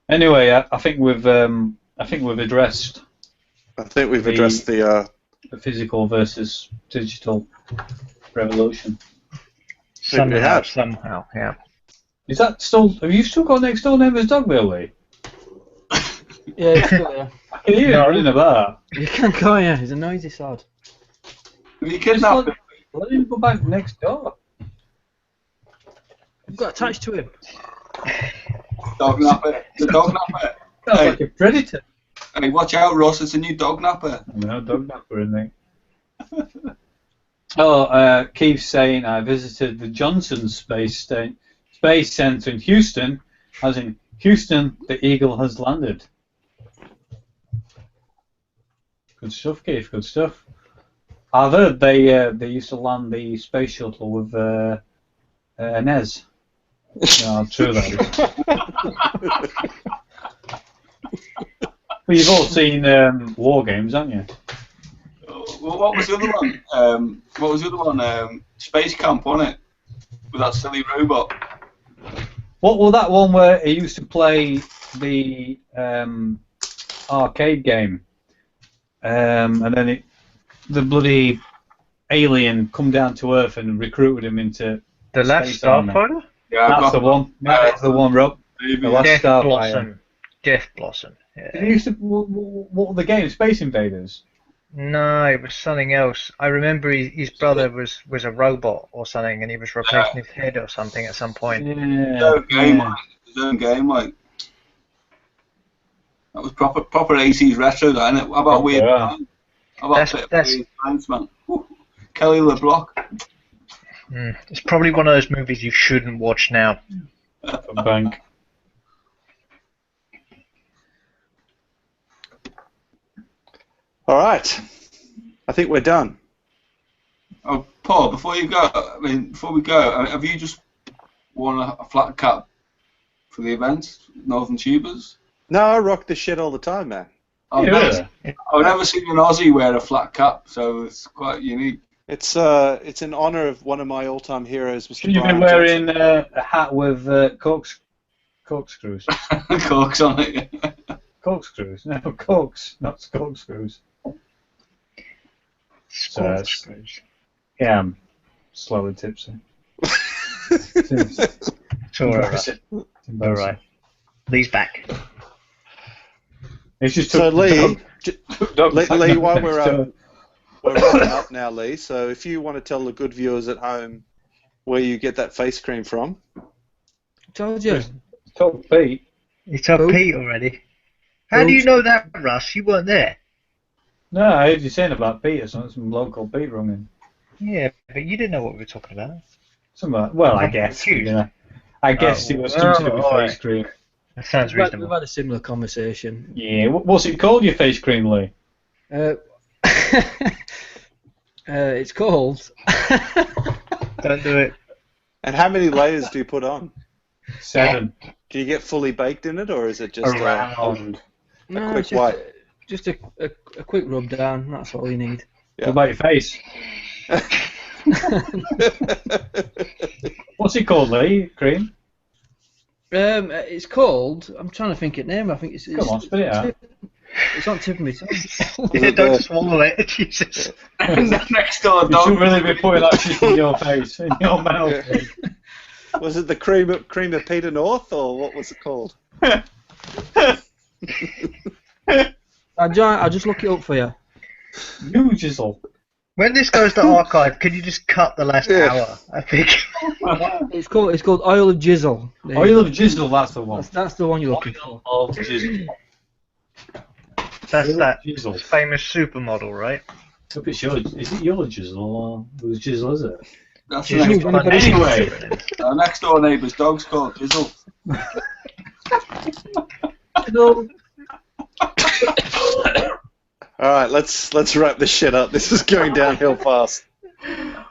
Anyway, I think we've addressed I think we've addressed the... the physical versus digital revolution. Somehow, yeah. Is that still? Have you still got next door neighbour's dog, Billy? Yeah, it's still there. I can hear him running about. You can't go here. He's a noisy sod. Have you kidnapped him? Let him go back next door. I've got attached to him. Dog napper. The dog napper. Sounds Hey. like a predator. Hey, watch out, Ross. It's a new dog napper. No, dog napper, isn't it? Keith's saying I visited the Johnson Space Center in Houston, as in Houston, the Eagle has landed. Good stuff, Keith. Good stuff. I've heard they used to land the space shuttle with an ES. No, true that is. Well, you've all seen War Games, haven't you? Well, what was the other one? Space Camp, wasn't it? With that silly robot. What was that one where he used to play the arcade game, and then the bloody alien come down to Earth and recruited him into The Last Space Army. Starfighter? Yeah, That's the one. That's the one, Rob. The Last Death Starfighter. Blossom. Death Blossom. Did Yeah. he used to, what were the games? Space Invaders. No, it was something else. I remember his brother was a robot or something, and he was replacing his head or something at some point. Yeah. His own game, yeah. like. His own game, like. That was proper 80s retro, that, innit? How about Weird Yeah. Science? How about That's- a bit of that's- Weird Science, man? Woo. Kelly LeBlanc. It's probably one of those movies you shouldn't watch now. Bank. All right. I think we're done. Oh, Paul, before we go, have you just won a flat cap for the event, Northern Tubers? No, I rock this shit all the time, man. I've Yeah. never seen an Aussie wear a flat cap, so it's quite unique. It's in honor of one of my all-time heroes, Mr. Should you be Brian wearing Johnson. a hat with corkscrews? Corks on it. Corkscrews? No, corks, not corkscrews. Sports. Yeah, I'm slow and tipsy. It's alright. Alright. Lee's back. It's just So, Lee, Lee, while next we're door. we're wrapping up now, Lee. So, if you want to tell the good viewers at home where you get that face cream from, Told you. Top Pete. You told Who? Pete already. How do you know that, Russ? You weren't there. No, I heard you saying about Pete or something. Some local Pete rung in. Yeah, but you didn't know what we were talking about. Well, I I'm guess. confused. You know, I guess it was something to do with alright. face cream. That sounds We've reasonable. had a similar conversation. Yeah, what's it called, your face cream, Lee? It's called. Don't do it. and how many layers do you put on? 7. Do you get fully baked in it, or is it just Around. No, quick it's just, wipe? just a quick rub down. That's all you need. Yeah. What about your face? What's it called, Lee? Cream? It's called. I'm trying to think of the name. I think it's. Come on, spit it out. It's on tip of my tongue. Yeah, don't swallow it. Jesus. Next door You dog. shouldn't really be putting that shit in your face, in your mouth. Was it the cream of Peter North, or what was it called? I'll just look it up for you. You jizzle. When this goes to archive, can you just cut the last hour? I think. It's called Oil of Jizzle. Oil of Jizzle, that's the one. That's the one you're looking for. Oil of Jizzle. That's that Jizzle. famous supermodel, right? Hope it's your, is it your Jizzle or whose Jizzle is it? That's the next door. Anyway. Our next door neighbour's dog's called Jizzle. All right, let's wrap this shit up. This is going downhill fast.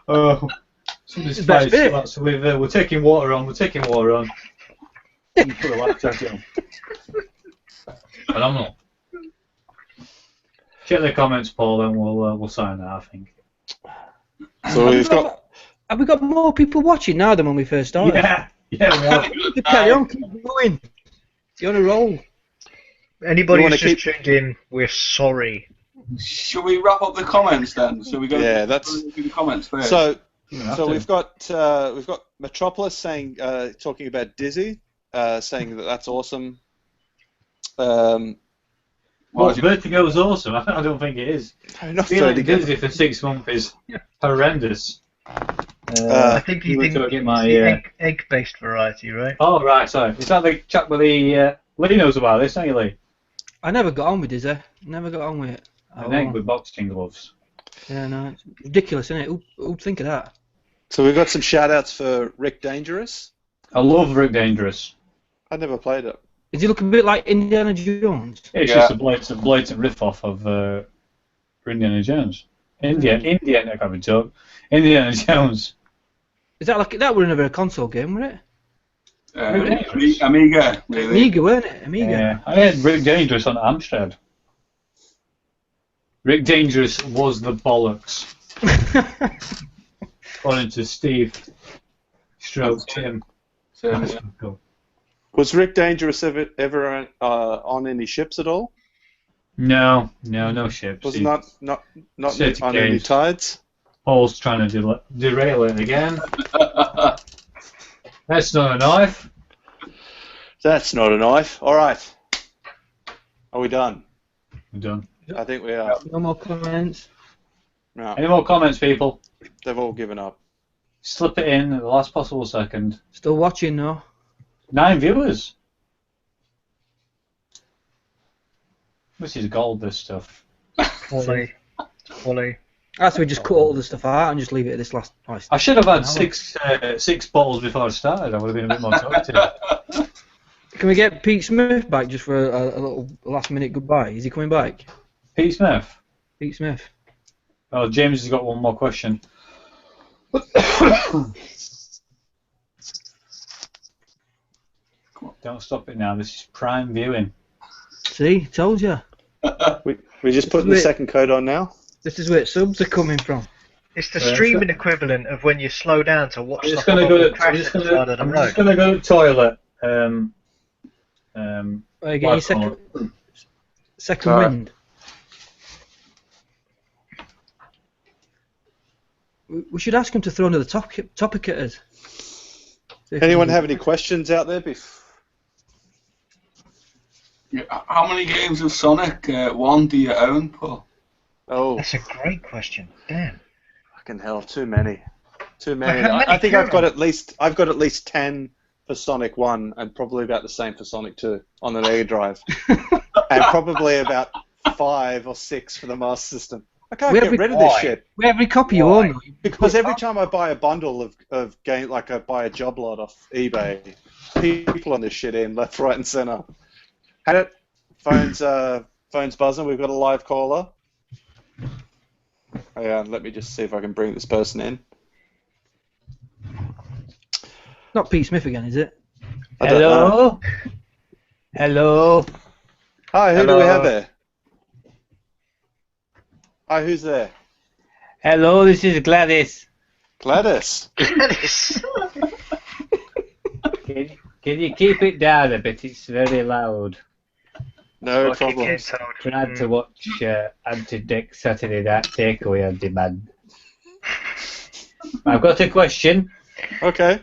Somebody's spice. So we're taking water on. We're taking water on. Put the light jacket on. Phenomenal. Check the comments, Paul, and we'll sign that. I think. So we've got. Have we got more people watching now than when we first started? Yeah, we have. Keep carry on, keep going. You're on a roll. Anybody You who's wanna just tuned in, we're sorry. Shall we wrap up the comments then? So we go. Yeah, that's. through the comments first. So So we've got Metropolis saying talking about Dizzy, saying that's awesome. Well, Vertigo's awesome. I don't think it is. Not Feeling Vertigo. dizzy for 6 months is horrendous. I think you think to get my, the egg-based variety, right? Oh, right, sorry. Is that the chap with the... Lee knows about this, don't you, Lee? I never got on with Dizzy. Never got on with it. An egg with boxing gloves. Yeah, no, it's ridiculous, isn't it? Who'd think of that? So we've got some shout-outs for Rick Dangerous. I love Rick Dangerous. I never played it. Does he look a bit like Indiana Jones? It's just a blatant riff-off of Indiana Jones. Indiana Jones. Is that like that? Were never a console game, were it? Amiga, really. Amiga, weren't it? Amiga. Yeah, I had Rick Dangerous on Amstrad. Rick Dangerous was the bollocks. According to Steve. Stroke Tim. Cool. Was Rick Dangerous ever on any ships at all? No ships. Was He- not City on any games. tides? Paul's trying to derail it again. That's not a knife. That's not a knife. All right. Are we done? We're done. I think we are. No more comments. No, Any more comments, people? they've all given up. Slip it in at the last possible second. Still watching though. 9 viewers. This is gold, this stuff. Quality. That's why we just cut all the stuff out and just leave it at this last. I should have had six bottles before I started. I would have been a bit more talkative. Can we get Pete Smith back just for a little last-minute goodbye? Is he coming back? Pete Smith. Pete Smith. Oh, James has got one more question. Don't stop it now. This is prime viewing. See, told you. We just putting the second code on now. This is where subs are coming from. It's the streaming equivalent of when you slow down to watch I'm just the going to horrible go. crash I'm just at the side of the road. going to go to the toilet. Get your second Sorry. wind. We should ask him to throw another topic at us. Anyone have any questions out there? How many games of Sonic 1 do you own, Paul? Oh, That's a great question. Damn. fucking hell! Too many. Too many. How many I think I've current? got at least 10 for Sonic 1, and probably about the same for Sonic 2 on the Mega Drive, and probably about 5 or 6 for the Master System. I can't get rid of this shit. Every copy you own, though, Because every time I buy a bundle of game, like I buy a job lot off eBay, people on this shit in left, right, and center. Had it. Phone's buzzing. We've got a live caller. Hang on, let me just see if I can bring this person in. not Pete Smith again, is it? I don't know. Hello. Hi, who do Hello. we have there? Hi, who's there? Hello. This is Gladys. Gladys. Can you keep it down a bit? It's very loud. No Fucking problem. kids told. Tried to watch Anti-Dick Saturday Night Takeaway on demand. I've got a question. Okay.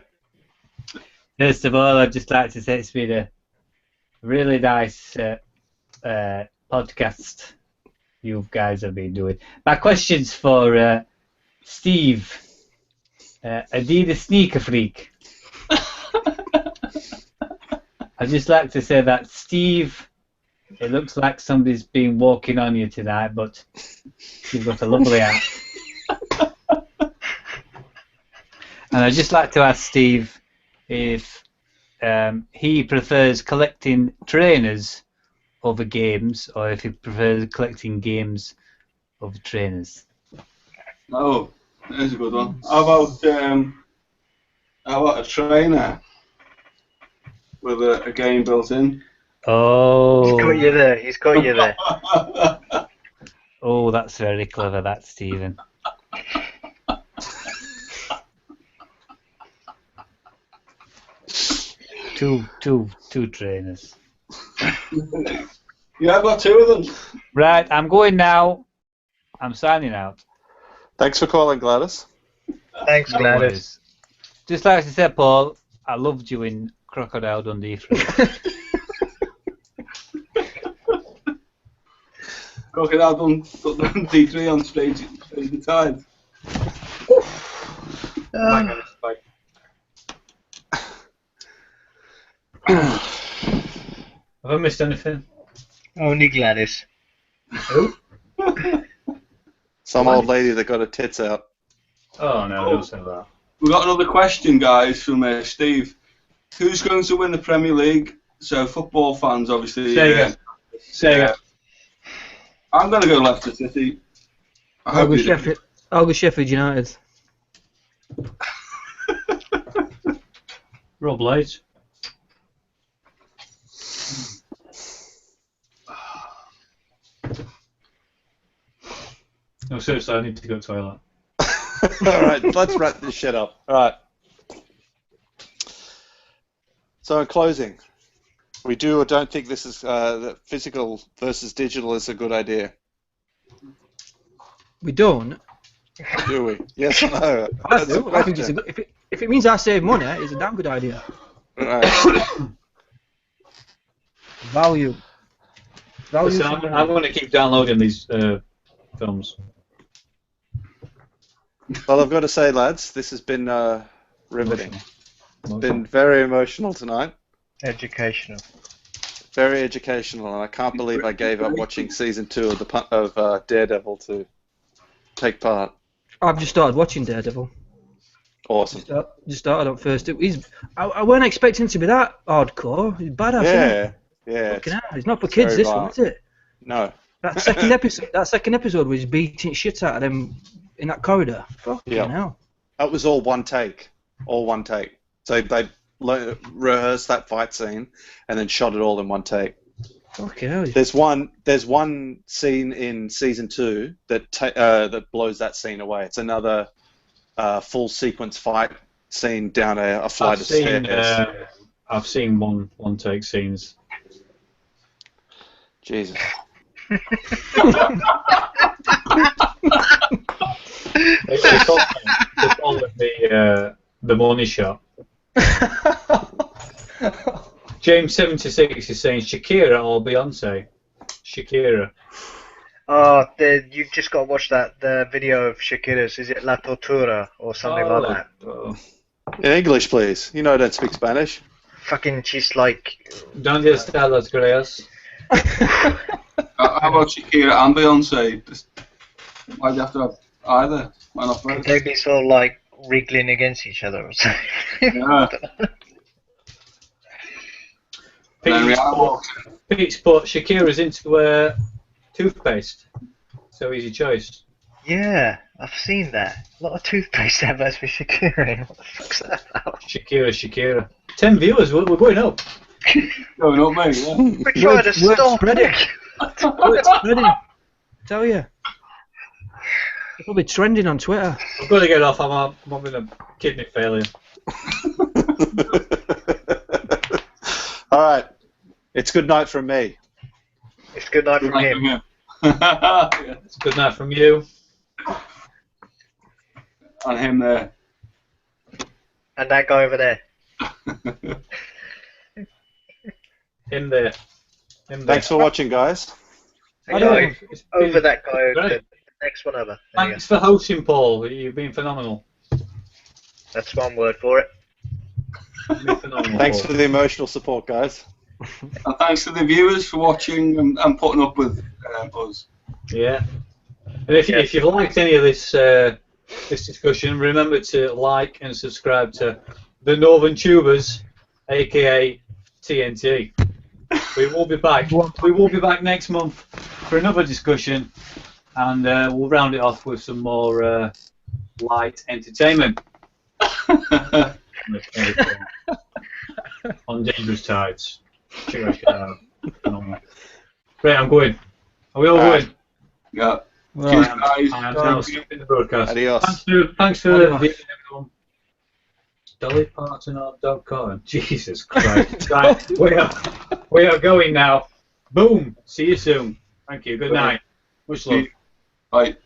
First of all, I'd just like to say it's been a really nice podcast you guys have been doing. My question's for Steve, Adidas sneaker freak. I'd just like to say that, Steve, it looks like somebody's been walking on you tonight, but you've got a lovely hat. And I'd just like to ask Steve if he prefers collecting trainers over games, or if he prefers collecting games over trainers. Oh, there's a good one. How about a trainer with a game built in? Oh. He's got you there. He's got you there. Oh, that's very clever, that, Stephen. Two trainers. Yeah, I've got two of them. Right, I'm going now. I'm signing out. Thanks for calling, Gladys. Thanks, No Gladys. worries. Just like I said, Paul, I loved you in Crocodile Dundee. Crocodile Dundee 3 on Stranger Tides. Have I missed anything? Only Gladys. Some old lady that got her tits out. Oh no, don't say that. We've got another question, guys, from Steve. Who's going to win the Premier League? So, football fans, obviously. Say it. I'm going to go Leicester City. I'll go Sheffield United. Rob Light. No, seriously, I need to go to the toilet. Alright, let's wrap this shit up. Alright. So in closing, we do or don't think this is that physical versus digital is a good idea. We don't. Do we? Yes or no? I That's the do. I think it's a question. good, if it means I save money, it's a damn good idea. Alright. Value. Listen, I'm going to keep downloading these films. Well, I've got to say, lads, this has been riveting. It's been very emotional tonight. Educational. Very educational, and I can't believe I gave up watching season 2 of Daredevil to take part. I've just started watching Daredevil. Awesome. Just started on first. I weren't expecting it to be that hardcore. He's badass, isn't it? Yeah. Fucking hell. It's not for kids, very this one, violent. is it? No. That second episode was beating shit out of them in that corridor. Fucking hell. That was all one take. So they rehearsed that fight scene and then shot it all in one take. Fucking hell. There's one scene in season 2 that blows that scene away. It's another full sequence fight scene down a flight of stairs. I've seen one take scenes. Jesus. They call it the money shot. James76 is saying Shakira or Beyonce. Shakira. Oh, you've just got to watch the video of Shakira's. Is it La Tortura or something like that? Oh. In English, please. You know I don't speak Spanish. Fucking, she's like. ¿Dónde están las greyas? How about Shakira and Beyonce? Why do you have to have either? Why not both? They'd be sort of like wriggling against each other or something. Yeah. Pete's put Shakira's into toothpaste. So easy choice. Yeah, I've seen that. A lot of toothpaste adverts for Shakira. What the fuck's that about? Shakira. 10 viewers, we're going up. Going up, mate, yeah. We're trying to stop spreading. it. Word spreading. Tell you. It's probably trending on Twitter. I've got to get off. I'm having a kidney failure. All right. It's good night from me. It's good night from him. Yeah. It's good night from you. And him there. And that guy over there. Him there. Thanks for watching, guys. I know, over that guy over Great. there. Next one over. There you Thanks for hosting, Paul. You've been phenomenal. go. That's one word for it. You've been phenomenal. Thanks Paul. for the emotional support, guys. And thanks to the viewers for watching and putting up with us. Yeah. And if you've liked any of this this discussion, remember to like and subscribe to the Northern Tubers, aka TNT. We will be back. We will be back next month for another discussion, and we'll round it off with some more light entertainment on Dangerous Tides. Check that shit out. Phenomenal. Right, I'm going. Are we all going? Yeah. Well, Cheers, I guys. am now skipping the broadcast. Adios. Thanks for viewing, everyone. DollyParton.com. Jesus Christ. Right, we are going now. Boom. See you soon. Thank you. Good night. Much love. Bye.